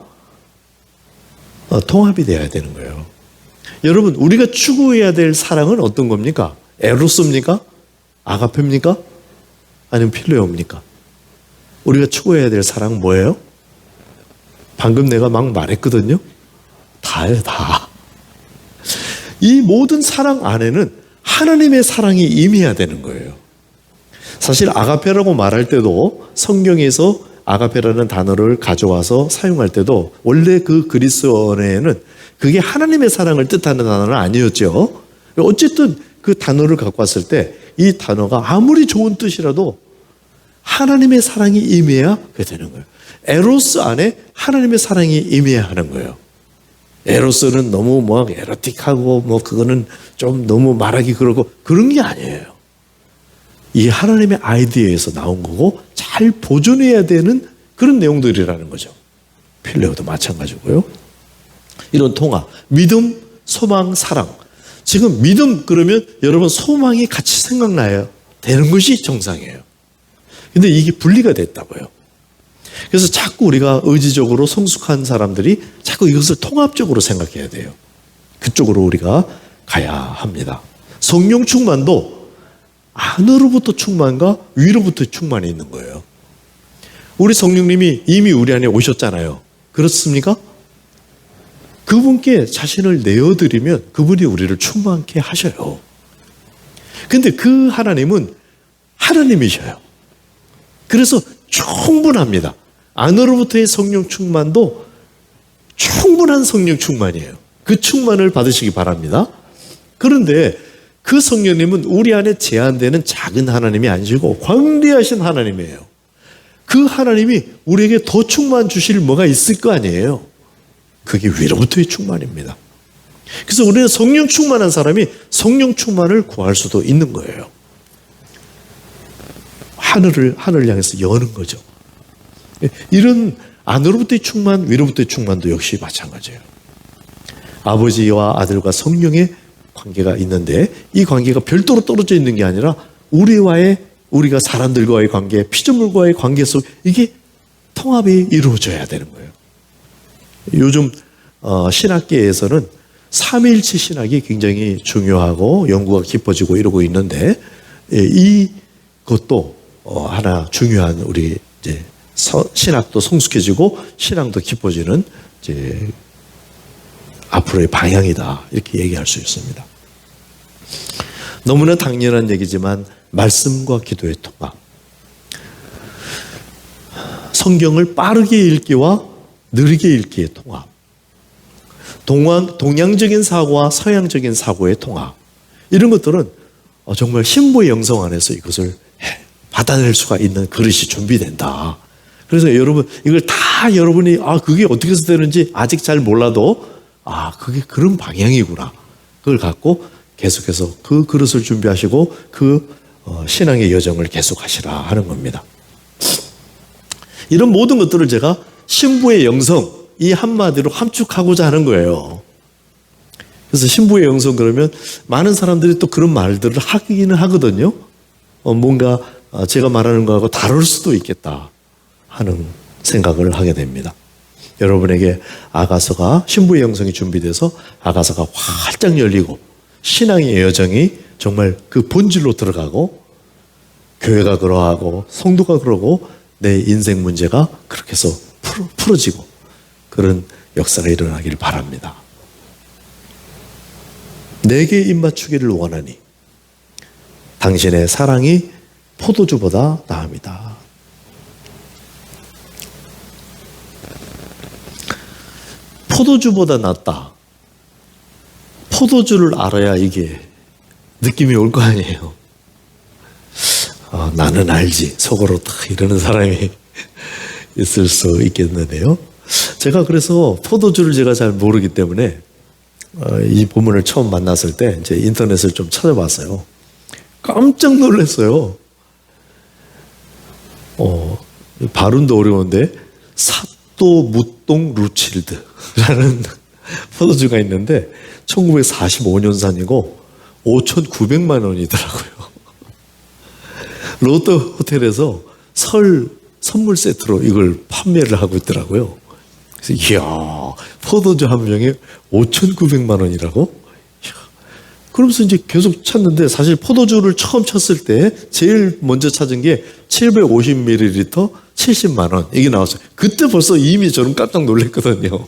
통합이 돼야 되는 거예요. 여러분 우리가 추구해야 될 사랑은 어떤 겁니까? 에로스입니까? 아가페입니까? 아니면 필레오입니까? 우리가 추구해야 될 사랑은 뭐예요? 방금 내가 막 말했거든요. 다예요, 다. 이 모든 사랑 안에는 하나님의 사랑이 임해야 되는 거예요. 사실 아가페라고 말할 때도 성경에서 아가페라는 단어를 가져와서 사용할 때도 원래 그 그리스어에는 그게 하나님의 사랑을 뜻하는 단어는 아니었죠. 어쨌든 그 단어를 갖고 왔을 때 이 단어가 아무리 좋은 뜻이라도 하나님의 사랑이 임해야 그게 되는 거예요. 에로스 안에 하나님의 사랑이 임해야 하는 거예요. 에로스는 너무 에로틱하고 그거는 좀 너무 말하기 그러고 그런 게 아니에요. 이 하나님의 아이디어에서 나온 거고 잘 보존해야 되는 그런 내용들이라는 거죠. 필레오도 마찬가지고요. 이런 통합, 믿음, 소망, 사랑. 지금 믿음 그러면 여러분 소망이 같이 생각나야 되는 것이 정상이에요. 근데 이게 분리가 됐다고요. 그래서 자꾸 우리가 의지적으로 성숙한 사람들이 자꾸 이것을 통합적으로 생각해야 돼요. 그쪽으로 우리가 가야 합니다. 성령 충만도 안으로부터 충만과 위로부터 충만이 있는 거예요. 우리 성령님이 이미 우리 안에 오셨잖아요. 그렇습니까? 그분께 자신을 내어드리면 그분이 우리를 충만케 하셔요. 근데 그 하나님은 하나님이셔요. 그래서 충분합니다. 안으로부터의 성령 충만도 충분한 성령 충만이에요. 그 충만을 받으시기 바랍니다. 그런데 그 성령님은 우리 안에 제한되는 작은 하나님이 아니시고 광대하신 하나님이에요. 그 하나님이 우리에게 더 충만 주실 뭐가 있을 거 아니에요. 그게 위로부터의 충만입니다. 그래서 우리는 성령 충만한 사람이 성령 충만을 구할 수도 있는 거예요. 하늘을 향해서 여는 거죠. 이런 안으로부터의 충만, 위로부터의 충만도 역시 마찬가지예요. 아버지와 아들과 성령의 관계가 있는데 이 관계가 별도로 떨어져 있는 게 아니라 우리가 사람들과의 관계, 피조물과의 관계 속 이게 통합이 이루어져야 되는 거예요. 요즘 신학계에서는 삼위일체 신학이 굉장히 중요하고 연구가 깊어지고 이러고 있는데 이것도 하나 중요한 우리 이제 신학도 성숙해지고 신앙도 깊어지는 이제 앞으로의 방향이다 이렇게 얘기할 수 있습니다. 너무나 당연한 얘기지만 말씀과 기도의 통합, 성경을 빠르게 읽기와 느리게 읽기의 통합, 동양적인 사고와 서양적인 사고의 통합, 이런 것들은 정말 신부의 영성 안에서 이것을 받아낼 수가 있는 그릇이 준비된다. 그래서 여러분 이걸 다 여러분이 그게 어떻게 해서 되는지 아직 잘 몰라도 그게 그런 방향이구나. 그걸 갖고 계속해서 그 그릇을 준비하시고 그 신앙의 여정을 계속하시라 하는 겁니다. 이런 모든 것들을 제가 신부의 영성 이 한마디로 함축하고자 하는 거예요. 그래서 신부의 영성 그러면 많은 사람들이 또 그런 말들을 하기는 하거든요. 뭔가 제가 말하는 거하고 다를 수도 있겠다 하는 생각을 하게 됩니다. 여러분에게 아가서가 신부의 영성이 준비돼서 아가서가 활짝 열리고 신앙의 여정이 정말 그 본질로 들어가고 교회가 그러하고 성도가 그러고 내 인생 문제가 그렇게 해서 풀어지고 그런 역사가 일어나길 바랍니다. 내게 입맞추기를 원하니 당신의 사랑이 포도주보다 나음이다. 포도주보다 낫다. 포도주를 알아야 이게 느낌이 올 거 아니에요. 나는 알지. 속으로 딱 이러는 사람이 있을 수 있겠는데요. 제가 그래서 포도주를 제가 잘 모르기 때문에 이 본문을 처음 만났을 때 이제 인터넷을 좀 찾아봤어요. 깜짝 놀랐어요. 발음도 어려운데 사또 무똥 루칠드라는 포도주가 있는데 1945년산이고 5,900만 원이더라고요. 롯데 호텔에서 설 선물 세트로 이걸 판매를 하고 있더라고요. 그래서 이야, 포도주 한 병에 5,900만 원이라고? 이야. 그러면서 이제 계속 찾는데 사실 포도주를 처음 쳤을 때 제일 먼저 찾은 게 750ml 70만 원 이게 나왔어요. 그때 벌써 이미 저는 깜짝 놀랐거든요.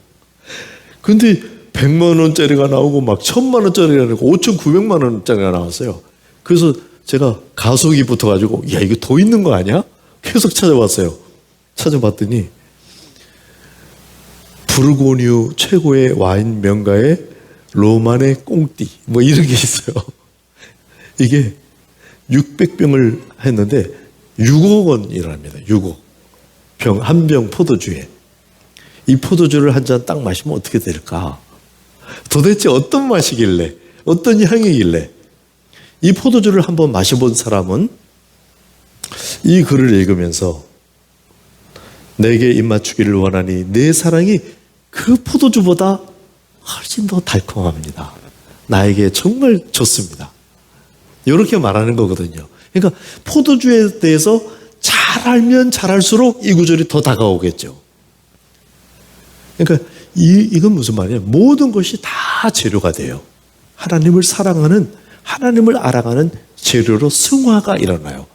근데 100만 원짜리가 나오고 막 1,000만 원짜리가 나오고 5,900만 원짜리가 나왔어요. 그래서 제가 가속이 붙어가지고 야 이거 더 있는 거 아니야? 계속 찾아봤어요. 찾아봤더니 부르고뉴 최고의 와인 명가의 로만의 꽁띠 뭐 이런 게 있어요. 이게 600병을 했는데 6억 원이랍니다. 6억. 한 병 포도주에. 이 포도주를 한 잔 딱 마시면 어떻게 될까? 도대체 어떤 맛이길래, 어떤 향이길래 이 포도주를 한번 마셔본 사람은 이 글을 읽으면서 내게 입맞추기를 원하니 내 사랑이 그 포도주보다 훨씬 더 달콤합니다. 나에게 정말 좋습니다. 이렇게 말하는 거거든요. 그러니까 포도주에 대해서 잘 알면 잘 알수록 이 구절이 더 다가오겠죠. 그러니까 이건 무슨 말이에요? 모든 것이 다 재료가 돼요. 하나님을 사랑하는, 하나님을 알아가는 재료로 승화가 일어나요.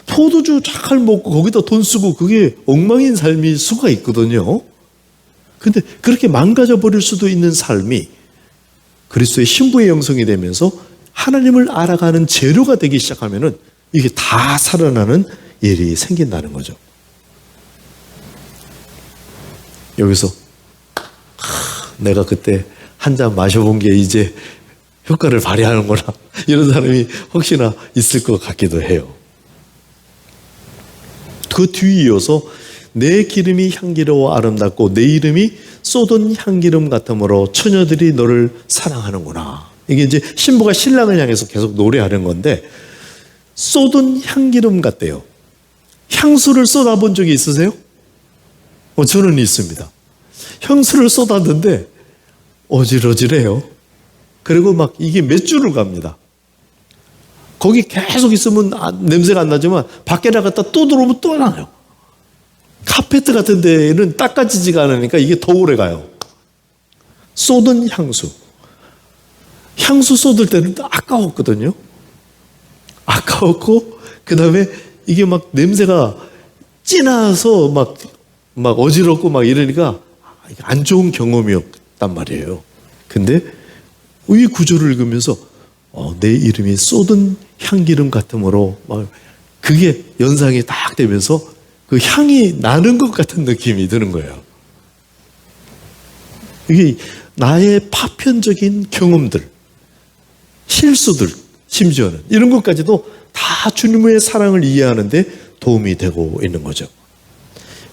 포도주 잘 먹고 거기다 돈 쓰고 그게 엉망인 삶일 수가 있거든요. 근데 그렇게 망가져 버릴 수도 있는 삶이 그리스도의 신부의 영성이 되면서 하나님을 알아가는 재료가 되기 시작하면은 이게 다 살아나는 일이 생긴다는 거죠. 여기서 내가 그때 한 잔 마셔본 게 이제 효과를 발휘하는구나 이런 사람이 혹시나 있을 것 같기도 해요. 그 뒤에 이어서 내 기름이 향기로워 아름답고 내 이름이 쏟은 향기름 같으므로 처녀들이 너를 사랑하는구나. 이게 이제 신부가 신랑을 향해서 계속 노래하는 건데 쏟은 향기름 같대요. 향수를 쏟아본 적이 있으세요? 저는 있습니다. 향수를 쏟았는데 어질어질해요. 그리고 막 이게 몇 주를 갑니다. 거기 계속 있으면 냄새가 안 나지만 밖에 나갔다 또 들어오면 또 나요. 카페트 같은 데는 닦아지지가 않으니까 이게 더 오래 가요. 쏟은 향수. 향수 쏟을 때는 아까웠거든요. 아까웠고, 그 다음에 이게 막 냄새가 진해서 막 어지럽고 막 이러니까 안 좋은 경험이었단 말이에요. 근데 이 구절을 읽으면서 내 이름이 쏟은 향기름 같으므로 막 그게 연상이 딱 되면서 그 향이 나는 것 같은 느낌이 드는 거예요. 이게 나의 파편적인 경험들, 실수들, 심지어는 이런 것까지도 다 주님의 사랑을 이해하는데 도움이 되고 있는 거죠.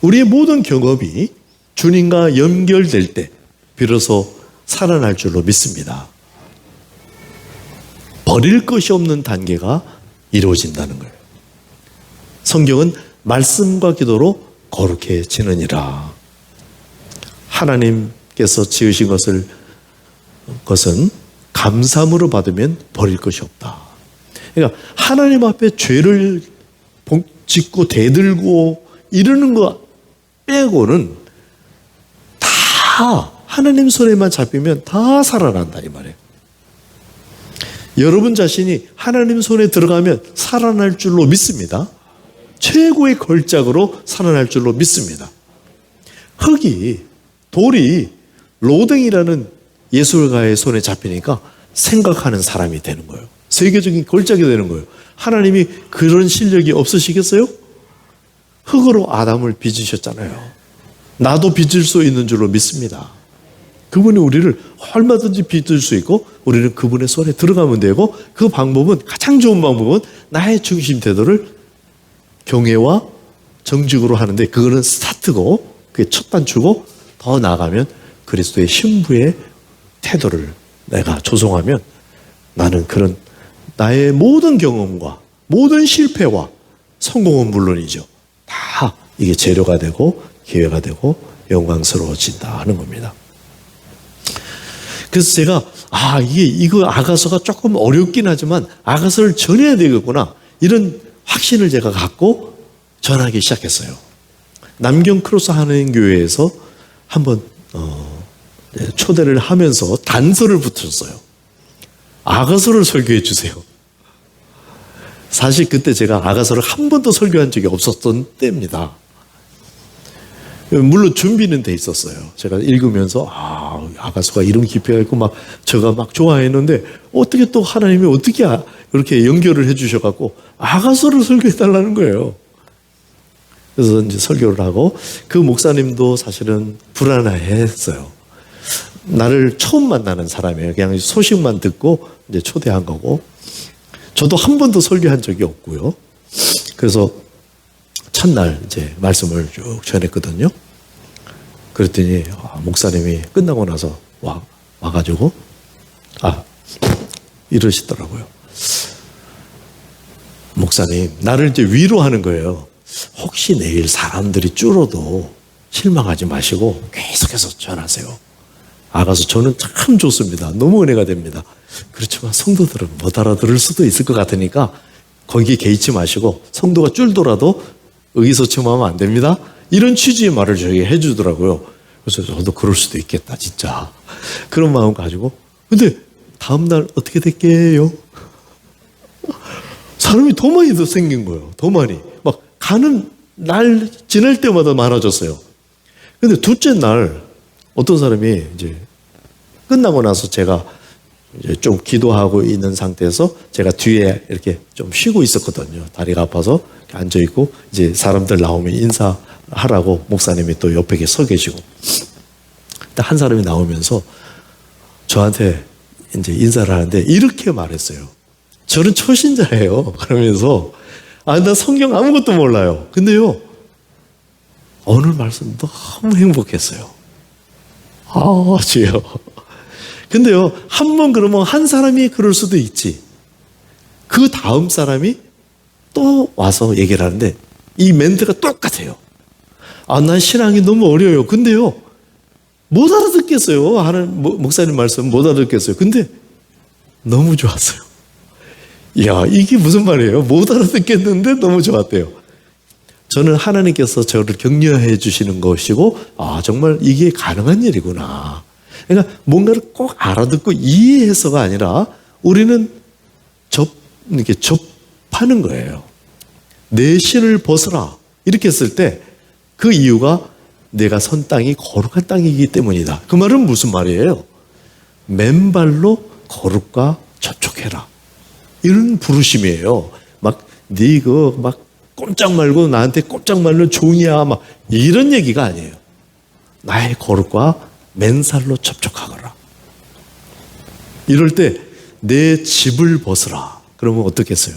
우리의 모든 경험이 주님과 연결될 때 비로소 살아날 줄로 믿습니다. 버릴 것이 없는 단계가 이루어진다는 거예요. 성경은 말씀과 기도로 거룩해지느니라. 하나님께서 지으신 것은 감사함으로 받으면 버릴 것이 없다. 그러니까 하나님 앞에 죄를 짓고 대들고 이러는 거 빼고는 다 하나님 손에만 잡히면 다 살아난다 이 말이에요. 여러분 자신이 하나님 손에 들어가면 살아날 줄로 믿습니다. 최고의 걸작으로 살아날 줄로 믿습니다. 돌이 로댕이라는 예술가의 손에 잡히니까 생각하는 사람이 되는 거예요. 세계적인 걸작이 되는 거예요. 하나님이 그런 실력이 없으시겠어요? 흙으로 아담을 빚으셨잖아요. 나도 빚을 수 있는 줄로 믿습니다. 그분이 우리를 얼마든지 빚을 수 있고 우리는 그분의 손에 들어가면 되고, 그 방법은, 가장 좋은 방법은 나의 중심 태도를 경외와 정직으로 하는데, 그거는 스타트고 그게 첫 단추고, 더 나아가면 그리스도의 신부의 태도를 내가 조성하면 나는 그런 나의 모든 경험과 모든 실패와 성공은 물론이죠, 다 이게 재료가 되고 기회가 되고 영광스러워진다 하는 겁니다. 그래서 제가 이거 아가서가 조금 어렵긴 하지만 아가서를 전해야 되겠구나, 이런 확신을 제가 갖고 전하기 시작했어요. 남경 크로스 한인교회에서 한번 초대를 하면서 단서를 붙였어요. 아가서를 설교해 주세요. 사실 그때 제가 아가서를 한 번도 설교한 적이 없었던 때입니다. 물론 준비는 돼 있었어요. 제가 읽으면서 아가서가 이런 깊이가 있고 막 제가 막 좋아했는데, 어떻게 또 하나님이 어떻게 이렇게 연결을 해 주셔갖고 아가서를 설교해 달라는 거예요. 그래서 이제 설교를 하고, 그 목사님도 사실은 불안해했어요. 나를 처음 만나는 사람이에요. 그냥 소식만 듣고 이제 초대한 거고, 저도 한 번도 설교한 적이 없고요. 그래서 첫날 이제 말씀을 쭉 전했거든요. 그랬더니 목사님이 끝나고 나서 와가지고 이러시더라고요. 목사님, 나를 이제 위로하는 거예요. 혹시 내일 사람들이 줄어도 실망하지 마시고 계속해서 전하세요. 아가서 저는 참 좋습니다. 너무 은혜가 됩니다. 그렇지만 성도들은 못 알아들을 수도 있을 것 같으니까 거기에 개의치 마시고 성도가 줄더라도 의기소침하면 안 됩니다. 이런 취지의 말을 저에게 해주더라고요. 그래서 저도 그럴 수도 있겠다 진짜. 그런 마음 가지고. 근데 다음날 어떻게 됐게요? 사람이 더 많이 더 생긴 거예요. 더 많이. 막 가는 날 지날 때마다 많아졌어요. 근데 둘째 날 어떤 사람이 이제 끝나고 나서 제가 이제 좀 기도하고 있는 상태에서 제가 뒤에 이렇게 좀 쉬고 있었거든요. 다리가 아파서 앉아있고, 이제 사람들 나오면 인사하라고 목사님이 또 옆에 서 계시고. 한 사람이 나오면서 저한테 이제 인사를 하는데 이렇게 말했어요. 저는 초신자예요. 그러면서 나 성경 아무것도 몰라요. 근데요, 오늘 말씀 너무 행복했어요. 주여. 근데요, 한 번 그러면 한 사람이 그럴 수도 있지. 그 다음 사람이 또 와서 얘기를 하는데 이 멘트가 똑같아요. 난 신앙이 너무 어려워요. 근데요, 못 알아듣겠어요. 하는 목사님 말씀 못 알아듣겠어요. 근데 너무 좋았어요. 이야, 이게 무슨 말이에요? 못 알아듣겠는데 너무 좋았대요. 저는 하나님께서 저를 격려해 주시는 것이고, 정말 이게 가능한 일이구나. 그러니까 뭔가를 꼭 알아듣고 이해해서가 아니라 우리는 이렇게 접하는 거예요. 내 신을 벗어라. 이렇게 했을 때 그 이유가 내가 선 땅이 거룩한 땅이기 때문이다. 그 말은 무슨 말이에요? 맨발로 거룩과 접촉해라. 이런 부르심이에요. 막 꼼짝 말고 나한테 꼼짝 말로 종이야. 막 이런 얘기가 아니에요. 나의 거룩과 맨살로 접촉하거라. 이럴 때 내 집을 벗으라. 그러면 어떻겠어요?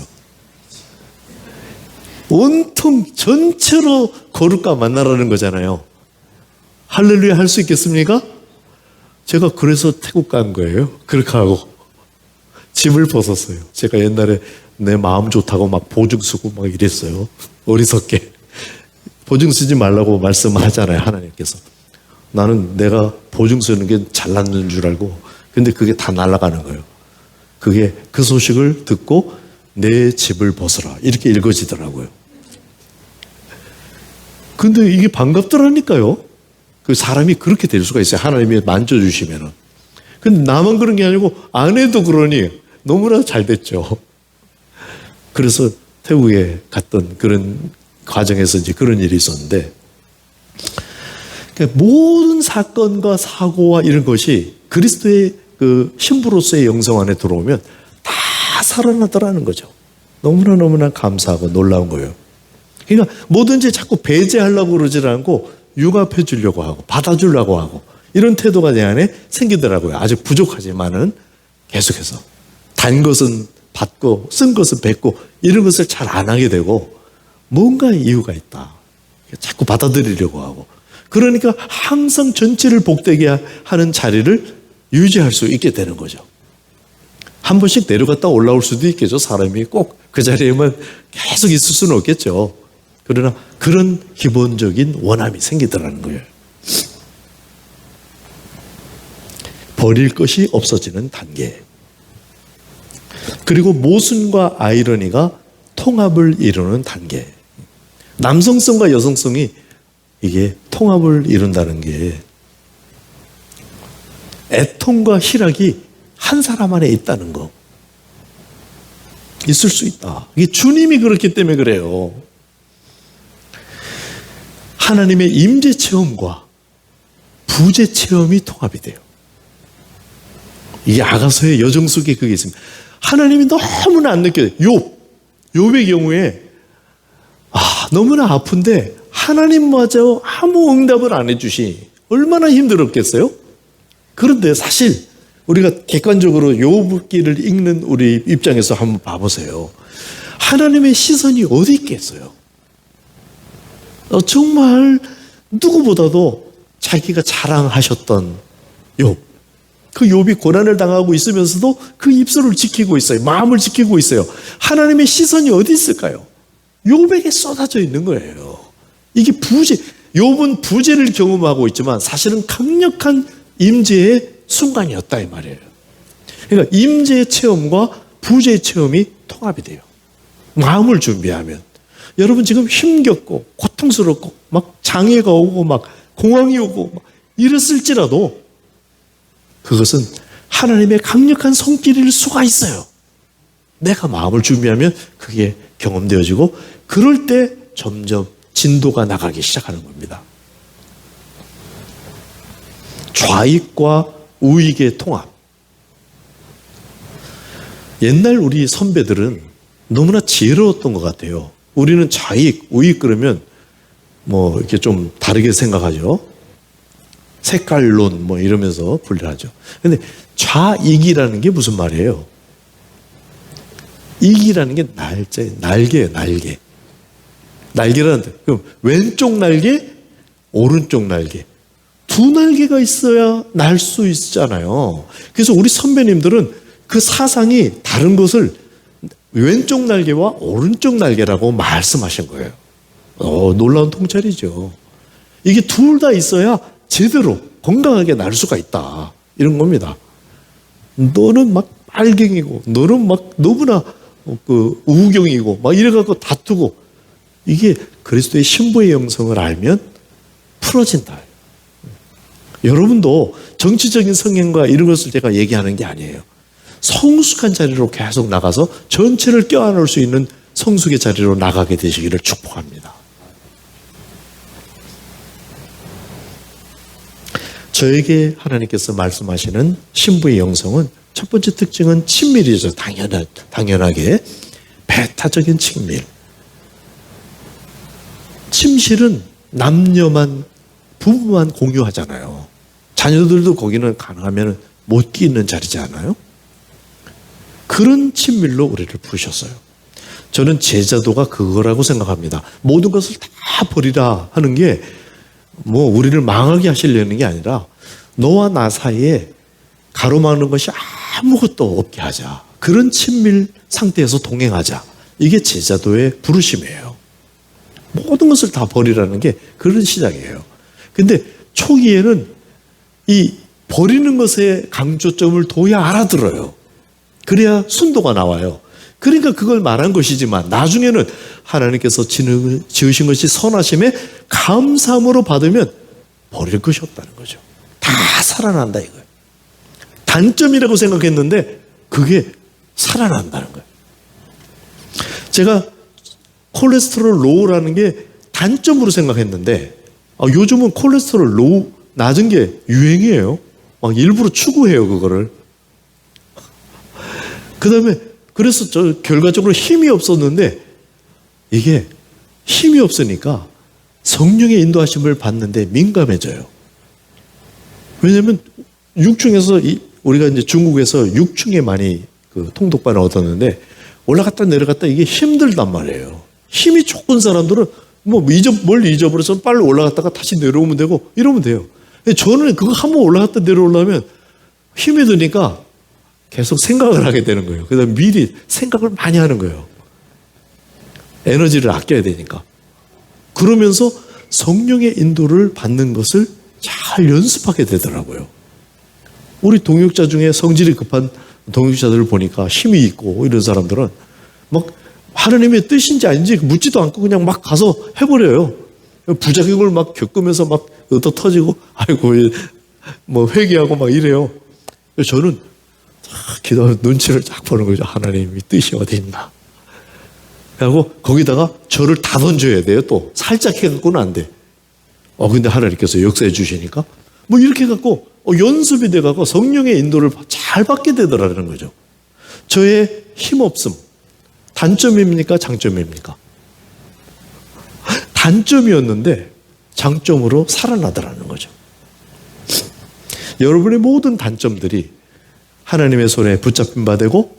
온통 전체로 거룩과 만나라는 거잖아요. 할렐루야 할 수 있겠습니까? 제가 그래서 태국 간 거예요. 그렇게 하고 집을 벗었어요. 제가 옛날에 내 마음 좋다고 막 보증 쓰고 막 이랬어요. 어리석게. 보증 쓰지 말라고 말씀하잖아요, 하나님께서. 나는 내가 보증 쓰는 게 잘났는 줄 알고, 근데 그게 다 날아가는 거예요. 그 소식을 듣고 내 집을 벗어라. 이렇게 읽어지더라고요. 근데 이게 반갑더라니까요. 그 사람이 그렇게 될 수가 있어요. 하나님이 만져주시면은. 근데 나만 그런 게 아니고 아내도 그러니 너무나 잘 됐죠. 그래서 태국에 갔던 그런 과정에서 이제 그런 일이 있었는데, 그러니까 모든 사건과 사고와 이런 것이 그리스도의 그 신부로서의 영성 안에 들어오면 다 살아나더라는 거죠. 너무나 감사하고 놀라운 거예요. 그러니까 뭐든지 자꾸 배제하려고 그러지 않고 융합해 주려고 하고 받아주려고 하고 이런 태도가 내 안에 생기더라고요. 아직 부족하지만은 계속해서 단 것은 받고 쓴 것은 뱉고 이런 것을 잘 안 하게 되고 뭔가 이유가 있다. 자꾸 받아들이려고 하고 그러니까 항상 전체를 복되게 하는 자리를 유지할 수 있게 되는 거죠. 한 번씩 내려갔다 올라올 수도 있겠죠. 사람이 꼭 그 자리에만 계속 있을 수는 없겠죠. 그러나 그런 기본적인 원함이 생기더라는 거예요. 버릴 것이 없어지는 단계. 그리고 모순과 아이러니가 통합을 이루는 단계. 남성성과 여성성이 이게 통합을 이룬다는 게 애통과 희락이 한 사람 안에 있다는 거. 있을 수 있다. 이게 주님이 그렇기 때문에 그래요. 하나님의 임재 체험과 부재 체험이 통합이 돼요. 이게 아가서의 여정 속에 그게 있습니다. 하나님이 너무나 안 느껴요. 욥의 경우에 너무나 아픈데 하나님마저 아무 응답을 안 해주시. 얼마나 힘들었겠어요? 그런데 사실 우리가 객관적으로 욥기를 읽는 우리 입장에서 한번 봐보세요. 하나님의 시선이 어디 있겠어요? 정말 누구보다도 자기가 자랑하셨던 욥. 그 욥이 고난을 당하고 있으면서도 그 입술을 지키고 있어요. 마음을 지키고 있어요. 하나님의 시선이 어디 있을까요? 욥에게 쏟아져 있는 거예요. 이게 욥은 부재를 경험하고 있지만 사실은 강력한 임재의 순간이었다 이 말이에요. 그러니까 임재의 체험과 부재의 체험이 통합이 돼요. 마음을 준비하면. 여러분 지금 힘겹고 고통스럽고 막 장애가 오고 막 공황이 오고 막 이랬을지라도 그것은 하나님의 강력한 손길일 수가 있어요. 내가 마음을 준비하면 그게 경험되어지고 그럴 때 점점 진도가 나가기 시작하는 겁니다. 좌익과 우익의 통합. 옛날 우리 선배들은 너무나 지혜로웠던 것 같아요. 우리는 좌익, 우익 그러면 뭐 이렇게 좀 다르게 생각하죠. 색깔론 뭐 이러면서 분류하죠. 근데 좌익이라는 게 무슨 말이에요? 익이라는 게 날개예요, 날개. 날개라는 뜻. 그럼 왼쪽 날개, 오른쪽 날개. 두 날개가 있어야 날 수 있잖아요. 그래서 우리 선배님들은 그 사상이 다른 것을 왼쪽 날개와 오른쪽 날개라고 말씀하신 거예요. 놀라운 통찰이죠. 이게 둘 다 있어야 제대로 건강하게 날 수가 있다. 이런 겁니다. 너는 막 빨갱이고, 너는 막 너무나 우경이고, 막 이래갖고 다투고, 이게 그리스도의 신부의 영성을 알면 풀어진다. 여러분도 정치적인 성향과 이런 것을 제가 얘기하는 게 아니에요. 성숙한 자리로 계속 나가서 전체를 껴안을 수 있는 성숙의 자리로 나가게 되시기를 축복합니다. 저에게 하나님께서 말씀하시는 신부의 영성은 첫 번째 특징은 친밀이죠. 당연하게. 배타적인 친밀. 침실은 남녀만, 부부만 공유하잖아요. 자녀들도 거기는 가능하면 못 끼는 자리지 않아요? 그런 친밀로 우리를 부르셨어요. 저는 제자도가 그거라고 생각합니다. 모든 것을 다 버리라 하는 게 우리를 망하게 하시려는 게 아니라 너와 나 사이에 가로막는 것이 아무것도 없게 하자. 그런 친밀 상태에서 동행하자. 이게 제자도의 부르심이에요. 모든 것을 다 버리라는 게 그런 시작이에요. 근데 초기에는 이 버리는 것에 강조점을 둬야 알아들어요. 그래야 순도가 나와요. 그러니까 그걸 말한 것이지만 나중에는 하나님께서 지으신 것이 선하심에 감사함으로 받으면 버릴 것이 없다는 거죠. 다 살아난다 이거예요. 단점이라고 생각했는데 그게 살아난다는 거예요. 제가 콜레스테롤 로우라는 게 단점으로 생각했는데 요즘은 콜레스테롤 로우 낮은 게 유행이에요. 막 일부러 추구해요 그거를. 그 다음에 그래서 저 결과적으로 힘이 없었는데 이게 힘이 없으니까 성령의 인도하심을 받는데 민감해져요. 왜냐하면 6층에서 우리가 이제 중국에서 6층에 많이 그 통독반을 얻었는데 올라갔다 내려갔다 이게 힘들단 말이에요. 힘이 좋은 사람들은 뭘 잊어버려서 빨리 올라갔다가 다시 내려오면 되고 이러면 돼요. 근데 저는 그거 한번 올라갔다 내려오려면 힘이 드니까 계속 생각을 하게 되는 거예요. 그다음에 미리 생각을 많이 하는 거예요. 에너지를 아껴야 되니까. 그러면서 성령의 인도를 받는 것을 잘 연습하게 되더라고요. 우리 동역자 중에 성질이 급한 동역자들을 보니까 힘이 있고 이런 사람들은 막 하나님의 뜻인지 아닌지 묻지도 않고 그냥 막 가서 해버려요. 부작용을 막 겪으면서 막 얻어 터지고 아이고 회개하고 막 이래요. 저는 기도 눈치를 쫙 보는 거죠. 하나님의 뜻이 어디 있나. 그리고 거기다가 저를 다 던져야 돼요. 또 살짝 해갖고는 안 돼. 근데 하나님께서 역사해 주시니까 이렇게 해갖고 연습이 돼갖고 성령의 인도를 잘 받게 되더라는 거죠. 저의 힘없음 단점입니까? 장점입니까? 단점이었는데 장점으로 살아나더라는 거죠. 여러분의 모든 단점들이 하나님의 손에 붙잡힌 바 되고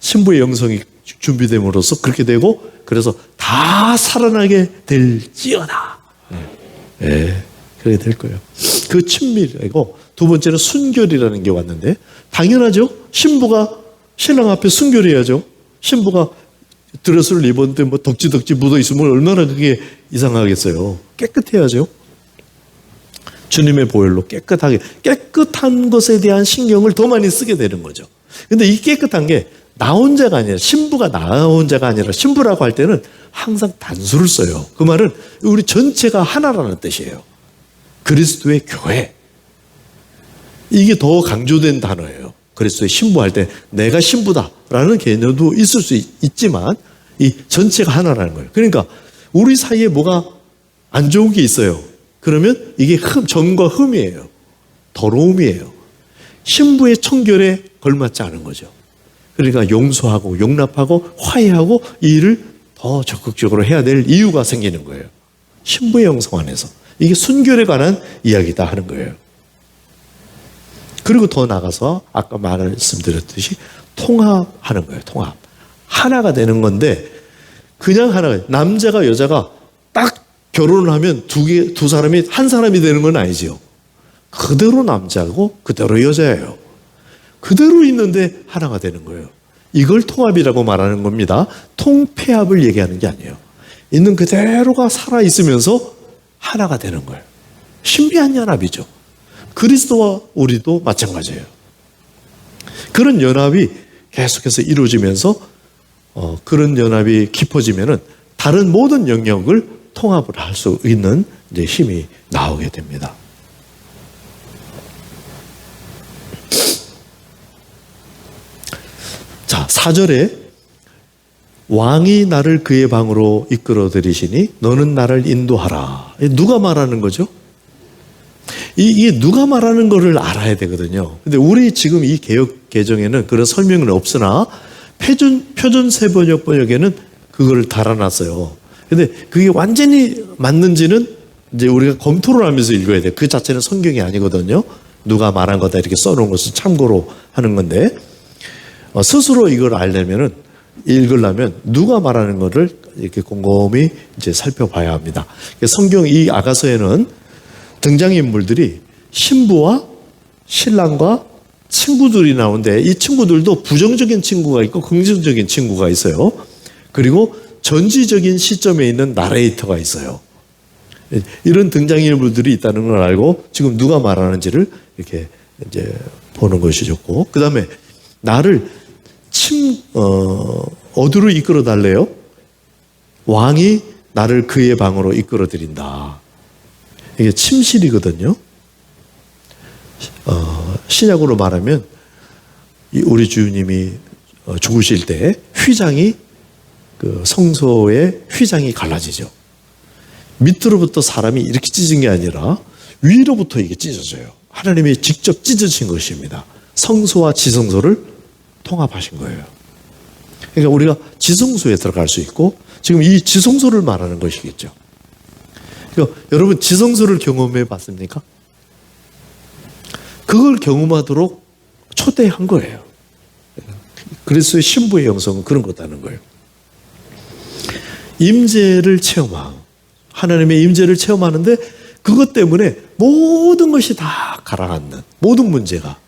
신부의 영성이 준비됨으로써 그렇게 되고 그래서 다 살아나게 될지어다. 그렇게 될 거예요. 그 친밀이고 두 번째는 순결이라는 게 왔는데 당연하죠. 신부가 신랑 앞에 순결해야죠. 신부가 드레스를 입었는데 덕지덕지 묻어 있으면 얼마나 그게 이상하겠어요. 깨끗해야죠. 주님의 보혈로 깨끗한 것에 대한 신경을 더 많이 쓰게 되는 거죠. 근데 이 깨끗한 게 나 혼자가 아니라 신부가 나 혼자가 아니라 신부라고 할 때는 항상 단수를 써요. 그 말은 우리 전체가 하나라는 뜻이에요. 그리스도의 교회. 이게 더 강조된 단어예요. 그리스도의 신부할 때 내가 신부다라는 개념도 있을 수 있지만 이 전체가 하나라는 거예요. 그러니까 우리 사이에 뭐가 안 좋은 게 있어요. 그러면 이게 점과 흠이에요. 더러움이에요. 신부의 청결에 걸맞지 않은 거죠. 그러니까 용서하고 용납하고 화해하고 이 일을 더 적극적으로 해야 될 이유가 생기는 거예요. 신부의 영성 안에서. 이게 순결에 관한 이야기다 하는 거예요. 그리고 더 나가서 아까 말씀드렸듯이 통합하는 거예요. 통합. 하나가 되는 건데 그냥 하나가 남자가 여자가 딱 결혼을 하면 두 사람이 한 사람이 되는 건 아니죠. 그대로 남자고 그대로 여자예요. 그대로 있는데 하나가 되는 거예요. 이걸 통합이라고 말하는 겁니다. 통폐합을 얘기하는 게 아니에요. 있는 그대로가 살아있으면서 하나가 되는 거예요. 신비한 연합이죠. 그리스도와 우리도 마찬가지예요. 그런 연합이 계속해서 이루어지면서 그런 연합이 깊어지면은 다른 모든 영역을 통합을 할 수 있는 이제 힘이 나오게 됩니다. 자, 4절에 왕이 나를 그의 방으로 이끌어 들이시니 너는 나를 인도하라. 누가 말하는 거죠? 이게 누가 말하는 거를 알아야 되거든요. 근데 우리 지금 이 개역 개정에는 그런 설명은 없으나 표준 세번역 번역에는 그걸 달아놨어요. 근데 그게 완전히 맞는지는 이제 우리가 검토를 하면서 읽어야 돼요. 그 자체는 성경이 아니거든요. 누가 말한 거다 이렇게 써놓은 것을 참고로 하는 건데 스스로 이걸 알려면은 읽으려면 누가 말하는 거를 이렇게 곰곰이 이제 살펴봐야 합니다. 성경 이 아가서에는 등장인물들이 신부와 신랑과 친구들이 나오는데 이 친구들도 부정적인 친구가 있고 긍정적인 친구가 있어요. 그리고 전지적인 시점에 있는 나레이터가 있어요. 이런 등장인물들이 있다는 걸 알고 지금 누가 말하는지를 이렇게 이제 보는 것이 좋고, 그 다음에 나를 어디로 이끌어 달래요? 왕이 나를 그의 방으로 이끌어 드린다. 이게 침실이거든요. 신약으로 말하면 우리 주님이 죽으실 때 휘장이 그 성소의 휘장이 갈라지죠. 밑으로부터 사람이 이렇게 찢은 게 아니라 위로부터 이게 찢어져요. 하나님이 직접 찢으신 것입니다. 성소와 지성소를 통합하신 거예요. 그러니까 우리가 지성소에 들어갈 수 있고 지금 이 지성소를 말하는 것이겠죠. 그러니까 여러분 지성소를 경험해 봤습니까? 그걸 경험하도록 초대한 거예요. 그리스도의 신부의 영성은 그런 거다는 거예요. 임재를 체험하고 하나님의 임재를 체험하는데 그것 때문에 모든 것이 다 가라앉는 모든 문제가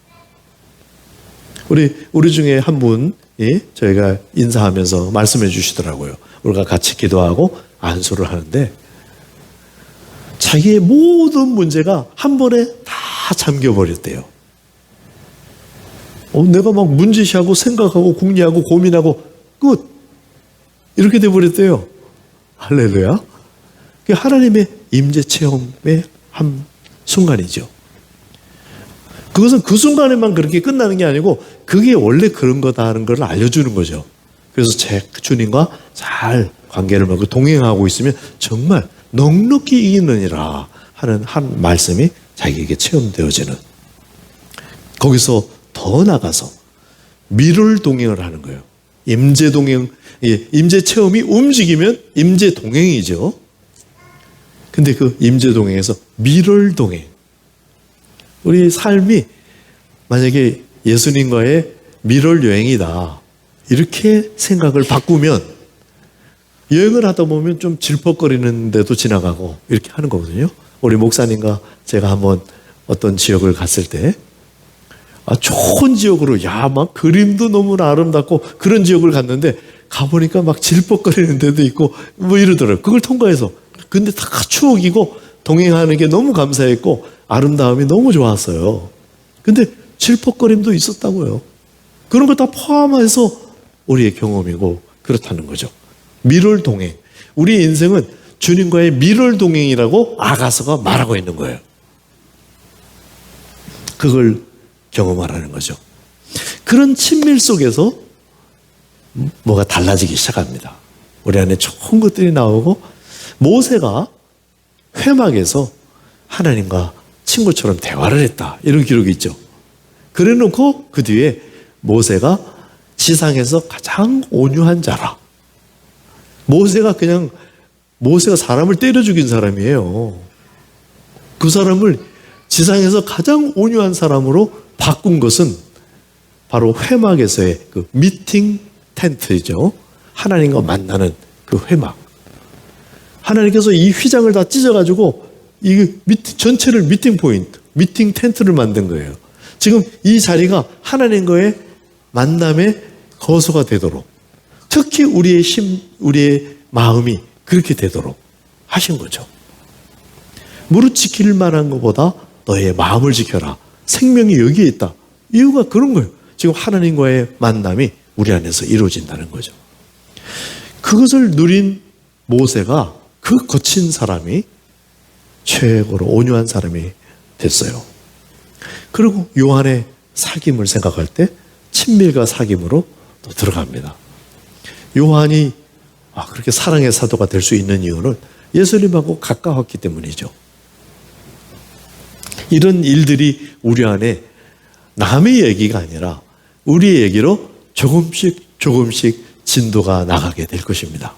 우리 중에 한 분이 저희가 인사하면서 말씀해 주시더라고요. 우리가 같이 기도하고 안수를 하는데 자기의 모든 문제가 한 번에 다 잠겨버렸대요. 내가 막 문제시하고 생각하고 궁리하고 고민하고 끝 이렇게 돼버렸대요. 할렐루야. 그게 하나님의 임재 체험의 한 순간이죠. 그것은 그 순간에만 그렇게 끝나는 게 아니고 그게 원래 그런 거다 하는 걸 알려주는 거죠. 그래서 제 주님과 잘 관계를 맺고 동행하고 있으면 정말 넉넉히 이기느니라 하는 한 말씀이 자기에게 체험되어지는, 거기서 더 나가서 미를 동행을 하는 거예요. 임재 동행, 임재 체험이 움직이면 임재 동행이죠. 근데 그 임재 동행에서 미를 동행, 우리 삶이 만약에 예수님과의 미럴 여행이다 이렇게 생각을 바꾸면 여행을 하다 보면 좀 질퍽거리는 데도 지나가고 이렇게 하는 거거든요. 우리 목사님과 제가 한번 어떤 지역을 갔을 때 좋은 지역으로 막 그림도 너무나 아름답고 그런 지역을 갔는데 가보니까 막 질퍽거리는 데도 있고 뭐 이러더라고요. 그걸 통과해서 근데 다 추억이고 동행하는 게 너무 감사했고 아름다움이 너무 좋았어요. 근데 질퍽거림도 있었다고요. 그런 거 다 포함해서 우리의 경험이고 그렇다는 거죠. 미를 동행. 우리 인생은 주님과의 미를 동행이라고 아가서가 말하고 있는 거예요. 그걸 경험하라는 거죠. 그런 친밀 속에서 뭐가 달라지기 시작합니다. 우리 안에 좋은 것들이 나오고 모세가 회막에서 하나님과 친구처럼 대화를 했다. 이런 기록이 있죠. 그래 놓고 그 뒤에 모세가 지상에서 가장 온유한 자라. 모세가 사람을 때려 죽인 사람이에요. 그 사람을 지상에서 가장 온유한 사람으로 바꾼 것은 바로 회막에서의 그 미팅 텐트죠. 하나님과 만나는 그 회막. 하나님께서 이 휘장을 다 찢어가지고 이 전체를 미팅 포인트, 미팅 텐트를 만든 거예요. 지금 이 자리가 하나님과의 만남의 거소가 되도록, 특히 우리의 마음이 그렇게 되도록 하신 거죠. 무릇 지킬 만한 것보다 너의 마음을 지켜라. 생명이 여기에 있다. 이유가 그런 거예요. 지금 하나님과의 만남이 우리 안에서 이루어진다는 거죠. 그것을 누린 모세가 그 거친 사람이 최고로 온유한 사람이 됐어요. 그리고 요한의 사귐을 생각할 때 친밀과 사귐으로 또 들어갑니다. 요한이 그렇게 사랑의 사도가 될 수 있는 이유는 예수님하고 가까웠기 때문이죠. 이런 일들이 우리 안에 남의 얘기가 아니라 우리의 얘기로 조금씩 진도가 나가게 될 것입니다.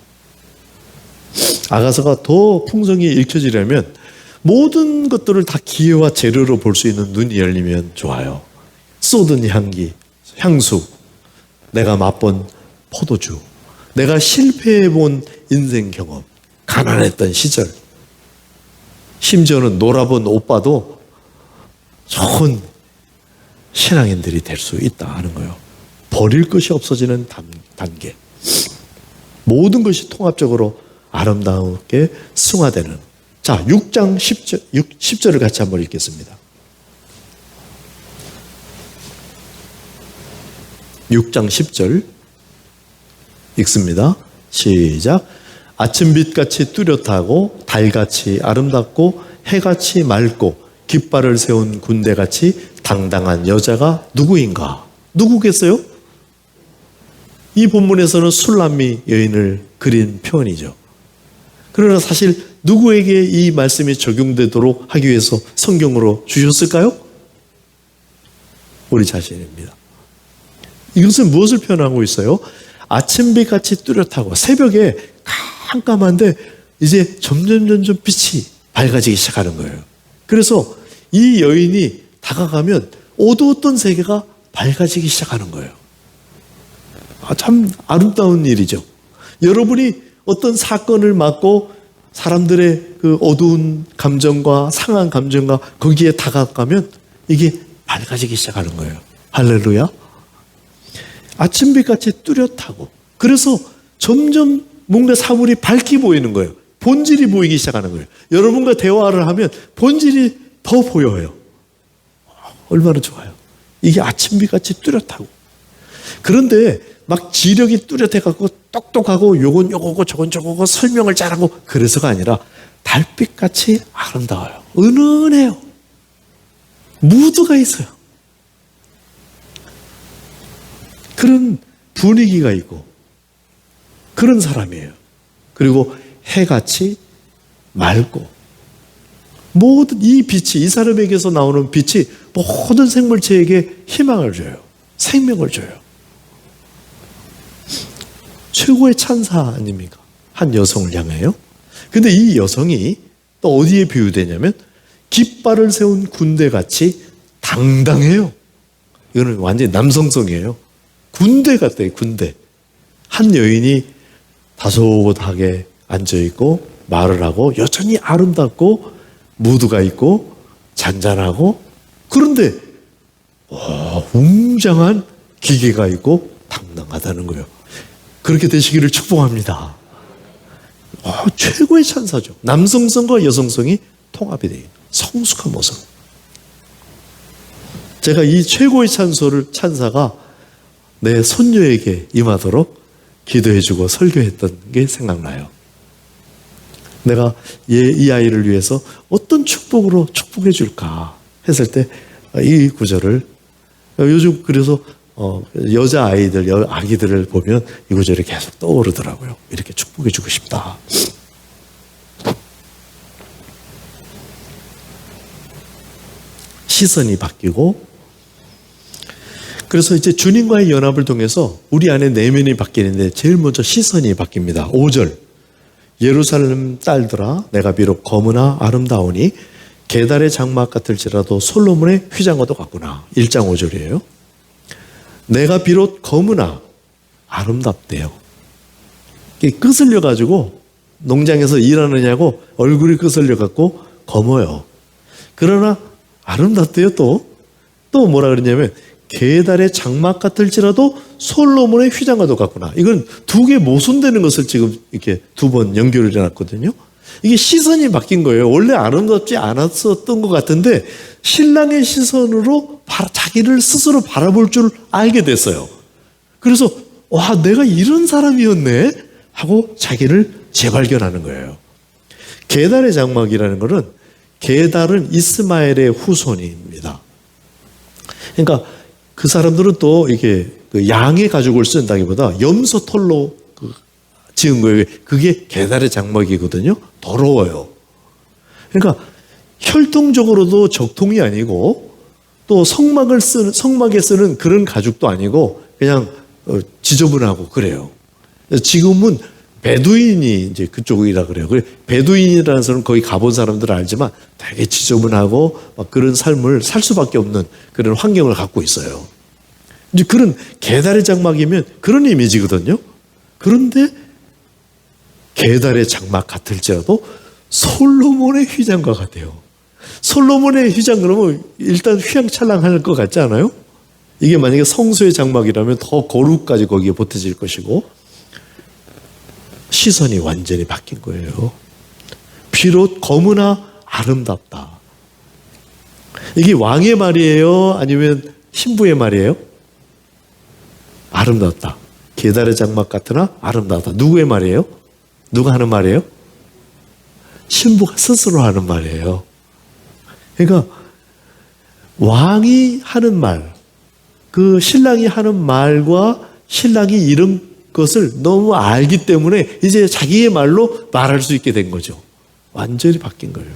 아가서가 더 풍성히 읽혀지려면 모든 것들을 다 기회와 재료로 볼 수 있는 눈이 열리면 좋아요. 쏟은 향기, 향수, 내가 맛본 포도주, 내가 실패해본 인생 경험, 가난했던 시절, 심지어는 놀아본 오빠도 좋은 신앙인들이 될 수 있다 하는 거예요. 버릴 것이 없어지는 단계. 모든 것이 통합적으로 아름답게 승화되는. 자, 6장 10절을 같이 한번 읽겠습니다. 6장 10절 읽습니다. 시작. 아침빛같이 뚜렷하고 달같이 아름답고 해같이 맑고 깃발을 세운 군대같이 당당한 여자가 누구인가? 누구겠어요? 이 본문에서는 술람미 여인을 그린 표현이죠. 그러나 사실 누구에게 이 말씀이 적용되도록 하기 위해서 성경으로 주셨을까요? 우리 자신입니다. 이것은 무엇을 표현하고 있어요? 아침빛같이 뚜렷하고 새벽에 깜깜한데 이제 점점 빛이 밝아지기 시작하는 거예요. 그래서 이 여인이 다가가면 어두웠던 세계가 밝아지기 시작하는 거예요. 참 아름다운 일이죠. 여러분이 어떤 사건을 맡고 사람들의 그 어두운 감정과 상한 감정과 거기에 다가가면 이게 밝아지기 시작하는 거예요. 할렐루야. 아침빛같이 뚜렷하고 그래서 점점 뭔가 사물이 밝게 보이는 거예요. 본질이 보이기 시작하는 거예요. 여러분과 대화를 하면 본질이 더 보여요. 얼마나 좋아요. 이게 아침빛같이 뚜렷하고. 그런데 막 지력이 뚜렷해갖고 똑똑하고 요건 요거고 저건 저거고 설명을 잘하고 그래서가 아니라 달빛같이 아름다워요. 은은해요. 무드가 있어요. 그런 분위기가 있고 그런 사람이에요. 그리고 해같이 맑고 모든 이 빛이 이 사람에게서 나오는 빛이 모든 생물체에게 희망을 줘요. 생명을 줘요. 최고의 찬사 아닙니까? 한 여성을 향해요. 근데 이 여성이 또 어디에 비유되냐면 깃발을 세운 군대같이 당당해요. 이거는 완전히 남성성이에요. 군대 같아요. 군대. 한 여인이 다소곳하게 앉아있고 말을 하고 여전히 아름답고 무드가 있고 잔잔하고 그런데 웅장한 기계가 있고 당당하다는 거예요. 그렇게 되시기를 축복합니다. 최고의 찬사죠. 남성성과 여성성이 통합이 돼요. 성숙한 모습. 제가 이 최고의 찬사가 내 손녀에게 임하도록 기도해주고 설교했던 게 생각나요. 내가 이 아이를 위해서 어떤 축복으로 축복해 줄까 했을 때 이 구절을 요즘 그래서 여자 아이들, 아기들을 보면 이 구절이 계속 떠오르더라고요. 이렇게 축복해 주고 싶다. 시선이 바뀌고 그래서 이제 주님과의 연합을 통해서 우리 안에 내면이 바뀌는데 제일 먼저 시선이 바뀝니다. 5절 예루살렘 딸들아 내가 비록 검으나 아름다우니 게달의 장막 같을지라도 솔로몬의 휘장과도 같구나. 1장 5절이에요. 내가 비록 검으나 아름답대요. 끄슬려가지고 농장에서 일하느냐고 얼굴이 끄슬려갖고 검어요. 그러나 아름답대요. 또 뭐라 그러냐면 계달의 장막 같을지라도 솔로몬의 휘장과도 같구나. 이건 두 개 모순되는 것을 지금 이렇게 두 번 연결을 해놨거든요. 이게 시선이 바뀐 거예요. 원래 아름답지 않았었던 것 같은데 신랑의 시선으로 자기를 스스로 바라볼 줄 알게 됐어요. 그래서 와, 내가 이런 사람이었네 하고 자기를 재발견하는 거예요. 계달의 장막이라는 것은, 계달은 이스마엘의 후손입니다. 그러니까 그 사람들은 또 이게 양의 가죽을 쓴다기보다 염소 털로 지은 거예요. 그게 계달의 장막이거든요. 더러워요. 그러니까 혈통적으로도 적통이 아니고 또 성막에 쓰는 그런 가죽도 아니고 그냥 지저분하고 그래요. 지금은 베두인이 이제 그쪽이라 그래요. 베두인이라는 사람은 거기 가본 사람들은 알지만 되게 지저분하고 막 그런 삶을 살 수밖에 없는 그런 환경을 갖고 있어요. 이제 그런 계달의 장막이면 그런 이미지거든요. 그런데 계달의 장막 같을지라도 솔로몬의 휘장과 같아요. 솔로몬의 휘장 그러면 일단 휘황찬란할 것 같지 않아요? 이게 만약에 성소의 장막이라면 더 거룩까지 거기에 보태질 것이고, 시선이 완전히 바뀐 거예요. 비록 검으나 아름답다. 이게 왕의 말이에요? 아니면 신부의 말이에요? 아름답다. 계달의 장막 같으나 아름답다. 누구의 말이에요? 누가 하는 말이에요? 신부가 스스로 하는 말이에요. 그러니까 왕이 하는 말, 그 신랑이 하는 말과 신랑이 이런 것을 너무 알기 때문에 이제 자기의 말로 말할 수 있게 된 거죠. 완전히 바뀐 거예요.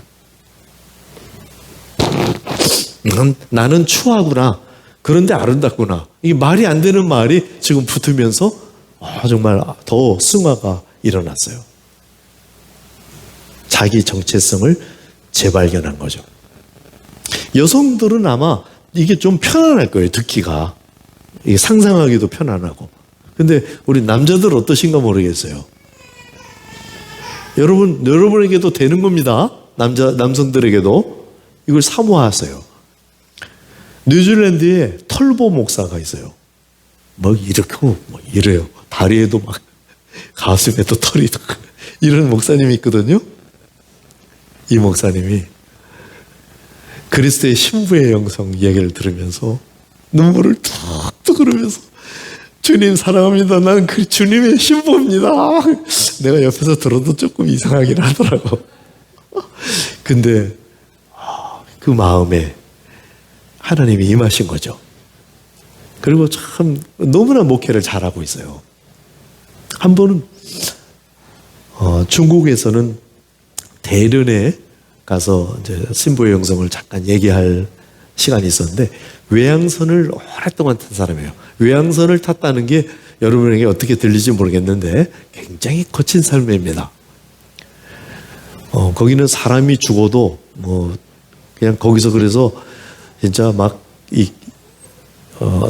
나는 추하구나. 그런데 아름답구나. 이게 말이 안 되는 말이 지금 붙으면서 정말 더 승화가 일어났어요. 자기 정체성을 재발견한 거죠. 여성들은 아마 이게 좀 편안할 거예요. 듣기가. 이게 상상하기도 편안하고. 근데 우리 남자들 어떠신가 모르겠어요. 여러분에게도 되는 겁니다. 남성들에게도 이걸 사모하세요. 뉴질랜드에 털보 목사가 있어요. 이렇게 이래요. 다리에도 막 가슴에도 털이 이런 목사님이 있거든요. 이 목사님이 그리스도의 신부의 영성 얘기를 들으면서 눈물을 툭툭 흐르면서 주님 사랑합니다. 나는 그 주님의 신부입니다. 내가 옆에서 들어도 조금 이상하긴 하더라고. 근데 그 마음에 하나님이 임하신 거죠. 그리고 참 너무나 목회를 잘하고 있어요. 한 번은 중국에서는 대련에 가서 이제 신부의 영성을 잠깐 얘기할 시간이 있었는데, 외양선을 오랫동안 탄 사람이에요. 외양선을 탔다는 게 여러분에게 어떻게 들리지 모르겠는데 굉장히 거친 삶입니다. 거기는 사람이 죽어도 그냥 거기서 그래서 진짜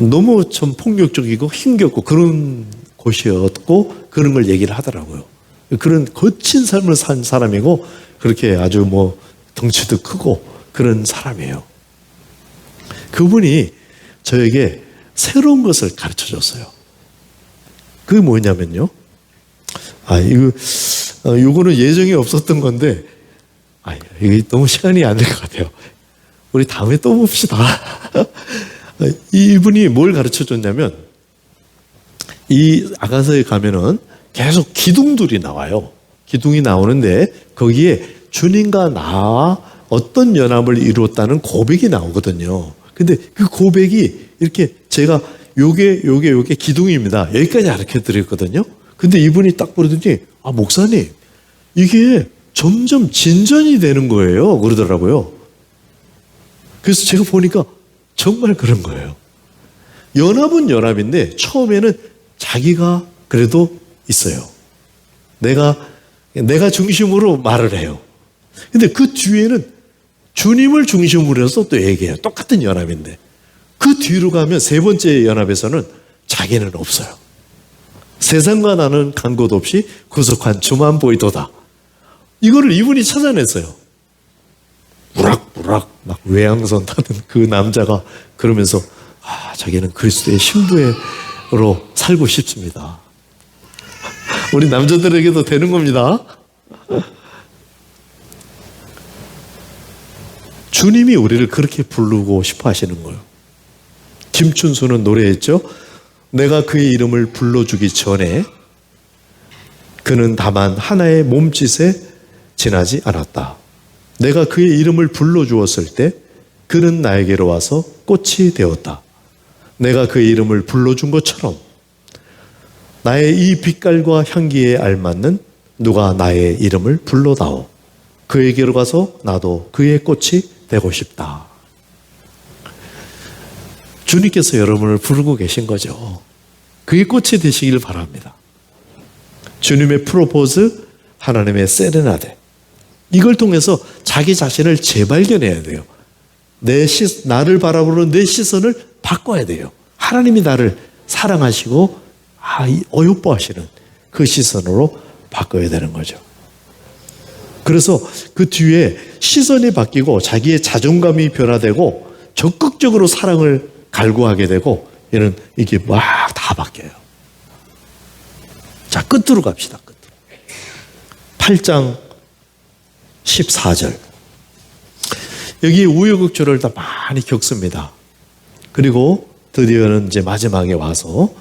너무 좀 폭력적이고 힘겹고 그런 곳이었고 그런 걸 얘기를 하더라고요. 그런 거친 삶을 산 사람이고 그렇게 아주 덩치도 크고 그런 사람이에요. 그분이 저에게 새로운 것을 가르쳐 줬어요. 그게 뭐냐면요. 이거는 예정이 없었던 건데, 이게 너무 시간이 안 될 것 같아요. 우리 다음에 또 봅시다. 이분이 뭘 가르쳐 줬냐면, 이 아가서에 가면은 계속 기둥들이 나와요. 기둥이 나오는데, 거기에 주님과 나와 어떤 연합을 이루었다는 고백이 나오거든요. 근데 그 고백이 이렇게 제가 요게 기둥입니다. 여기까지 가르쳐 드렸거든요. 근데 이분이 딱 보더니, 목사님, 이게 점점 진전이 되는 거예요. 그러더라고요. 그래서 제가 보니까 정말 그런 거예요. 연합은 연합인데 처음에는 자기가 그래도 있어요. 내가 중심으로 말을 해요. 근데 그 뒤에는 주님을 중심으로 해서 또 얘기해요. 똑같은 연합인데. 그 뒤로 가면 세 번째 연합에서는 자기는 없어요. 세상과 나는 간 곳 없이 구속한 주만 보이도다. 이거를 이분이 찾아냈어요. 부락부락 막 외양선 타는 그 남자가 그러면서 자기는 그리스도의 신부로 살고 싶습니다. 우리 남자들에게도 되는 겁니다. 주님이 우리를 그렇게 부르고 싶어 하시는 거예요. 김춘수는 노래했죠. 내가 그의 이름을 불러주기 전에 그는 다만 하나의 몸짓에 지나지 않았다. 내가 그의 이름을 불러주었을 때 그는 나에게로 와서 꽃이 되었다. 내가 그의 이름을 불러준 것처럼 나의 이 빛깔과 향기에 알맞는 누가 나의 이름을 불러다오. 그에게로 가서 나도 그의 꽃이 되고 싶다. 주님께서 여러분을 부르고 계신 거죠. 그의 꽃이 되시길 바랍니다. 주님의 프로포즈, 하나님의 세레나데. 이걸 통해서 자기 자신을 재발견해야 돼요. 나를 바라보는 내 시선을 바꿔야 돼요. 하나님이 나를 사랑하시고 어여뻐하시는 그 시선으로 바꿔야 되는 거죠. 그래서 그 뒤에 시선이 바뀌고 자기의 자존감이 변화되고 적극적으로 사랑을 갈구하게 되고 이게 막 다 바뀌어요. 자, 끝으로 갑시다. 끝으로. 8장 14절. 여기 우여곡절을 다 많이 겪습니다. 그리고 드디어는 이제 마지막에 와서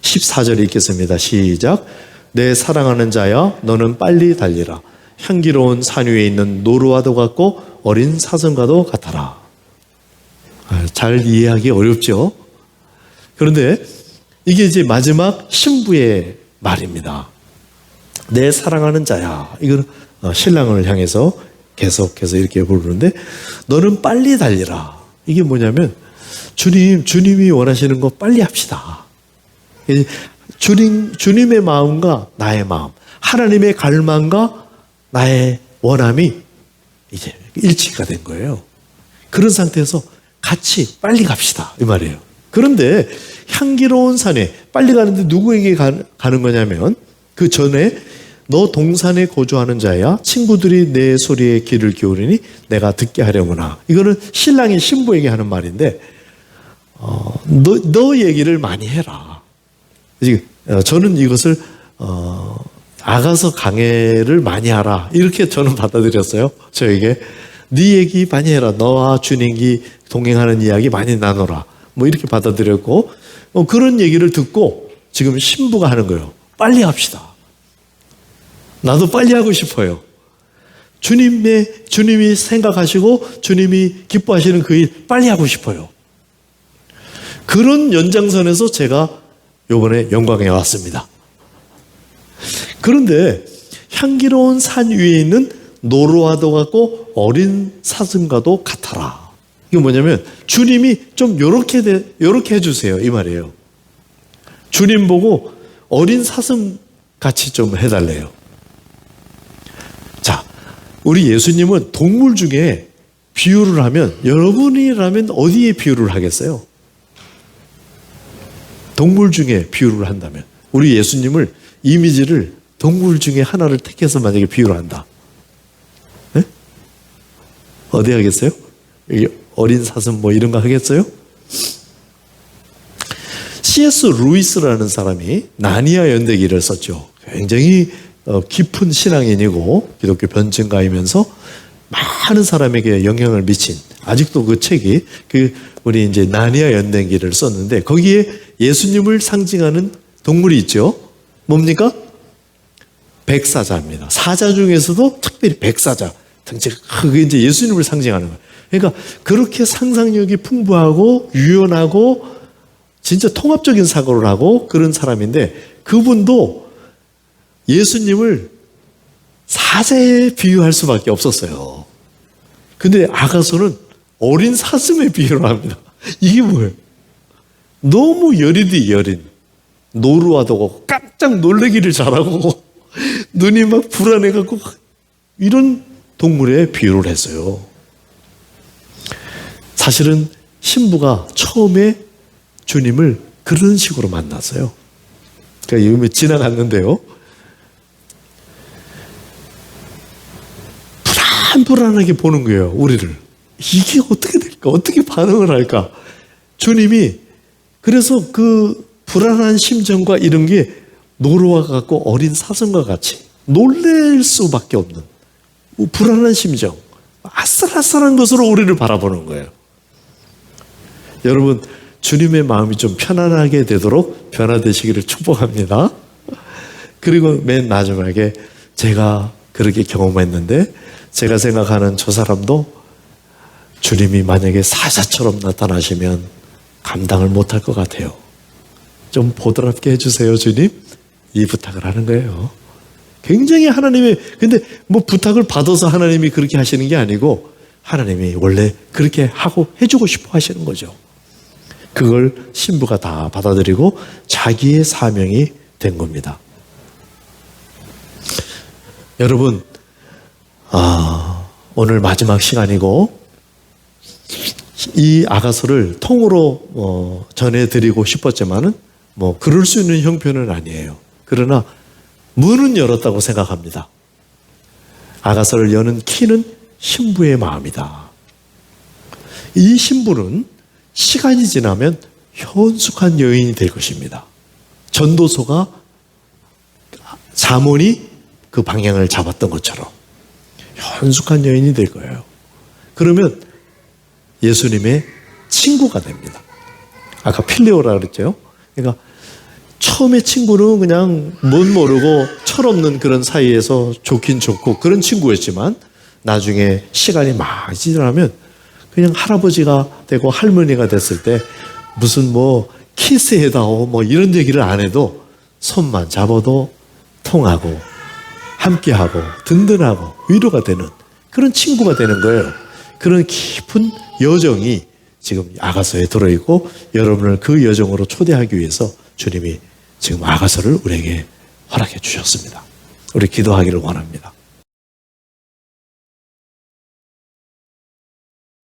14절 읽겠습니다. 시작. 내 사랑하는 자야 너는 빨리 달리라. 향기로운 산 위에 있는 노루와도 같고 어린 사슴과도 같아라. 잘 이해하기 어렵죠? 그런데 이게 이제 마지막 신부의 말입니다. 내 사랑하는 자야. 이건 신랑을 향해서 계속해서 이렇게 부르는데 너는 빨리 달리라. 이게 뭐냐면 주님이 원하시는 거 빨리 합시다. 주님의 마음과 나의 마음, 하나님의 갈망과 나의 원함이 이제 일치가 된 거예요. 그런 상태에서 같이 빨리 갑시다 이 말이에요. 그런데 향기로운 산에 빨리 가는데 누구에게 가는 거냐면 그 전에 너 동산에 거주하는 자야 친구들이 내 소리에 귀를 기울이니 내가 듣게 하려구나. 이거는 신랑이 신부에게 하는 말인데 너 얘기를 많이 해라. 저는 이것을 아가서 강해를 많이 하라 이렇게 저는 받아들였어요. 저에게 네 얘기 많이 해라. 너와 주님이 동행하는 이야기 많이 나눠라. 뭐 이렇게 받아들였고 그런 얘기를 듣고 지금 신부가 하는 거예요. 빨리 합시다. 나도 빨리 하고 싶어요. 주님이 생각하시고 주님이 기뻐하시는 그 일 빨리 하고 싶어요. 그런 연장선에서 제가 이번에 영광에 왔습니다. 그런데 향기로운 산 위에 있는 노루와도 같고 어린 사슴과도 같아라. 이게 뭐냐면 주님이 좀 요렇게 해주세요 이 말이에요. 주님 보고 어린 사슴 같이 좀 해달래요. 자, 우리 예수님은 동물 중에 비유를 하면 여러분이라면 어디에 비유를 하겠어요? 동물 중에 비유를 한다면 우리 예수님을 이미지를 동물 중에 하나를 택해서 만약에 비유를 한다. 네? 어디 하겠어요? 어린 사슴 뭐 이런 거 하겠어요? C.S. 루이스라는 사람이 나니아 연대기를 썼죠. 굉장히 깊은 신앙인이고 기독교 변증가이면서 많은 사람에게 영향을 미친 아직도 그 책이 우리 이제 나니아 연대기를 썼는데 거기에 예수님을 상징하는 동물이 있죠. 뭡니까? 백사자입니다. 사자 중에서도 특별히 백사자. 그게 이제 예수님을 상징하는 거예요. 그러니까 그렇게 상상력이 풍부하고 유연하고 진짜 통합적인 사고를 하고 그런 사람인데 그분도 예수님을 사자에 비유할 수밖에 없었어요. 근데 아가서는 어린 사슴에 비유를 합니다. 이게 뭐예요? 너무 여린 노루와도 깜짝 놀래기를 잘하고 눈이 막 불안해갖고 이런 동물에 비유를 했어요. 사실은 신부가 처음에 주님을 그런 식으로 만났어요. 그러니까 이미 지나갔는데요. 불안하게 보는 거예요, 우리를. 이게 어떻게 될까? 어떻게 반응을 할까? 주님이 그래서 그 불안한 심정과 이런 게 노루와 같고 어린 사슴과 같이 놀랄 수밖에 없는 불안한 심정, 아슬아슬한 것으로 우리를 바라보는 거예요. 여러분, 주님의 마음이 좀 편안하게 되도록 변화되시기를 축복합니다. 그리고 맨 마지막에 제가 그렇게 경험했는데 제가 생각하는 저 사람도 주님이 만약에 사자처럼 나타나시면 감당을 못할 것 같아요. 좀 보드랍게 해주세요, 주님. 이 부탁을 하는 거예요. 굉장히 하나님의, 근데 뭐 부탁을 받아서 하나님이 그렇게 하시는 게 아니고 하나님이 원래 그렇게 하고 해주고 싶어 하시는 거죠. 그걸 신부가 다 받아들이고 자기의 사명이 된 겁니다. 여러분, 오늘 마지막 시간이고 이 아가서를 통으로 전해드리고 싶었지만은 뭐 그럴 수 있는 형편은 아니에요. 그러나 문은 열었다고 생각합니다. 아가서를 여는 키는 신부의 마음이다. 이 신부는 시간이 지나면 현숙한 여인이 될 것입니다. 전도서가 자문이 그 방향을 잡았던 것처럼 현숙한 여인이 될 거예요. 그러면 예수님의 친구가 됩니다. 아까 필레오라 그랬죠. 그러니까 처음에 친구는 그냥 못 모르고 철없는 그런 사이에서 좋긴 좋고 그런 친구였지만 나중에 시간이 많이 지나면 그냥 할아버지가 되고 할머니가 됐을 때 무슨 뭐 키스해다오 뭐 이런 얘기를 안 해도 손만 잡아도 통하고 함께하고 든든하고 위로가 되는 그런 친구가 되는 거예요. 그런 깊은 여정이 지금 아가서에 들어있고 여러분을 그 여정으로 초대하기 위해서 주님이 지금 아가서를 우리에게 허락해 주셨습니다. 우리 기도하기를 원합니다.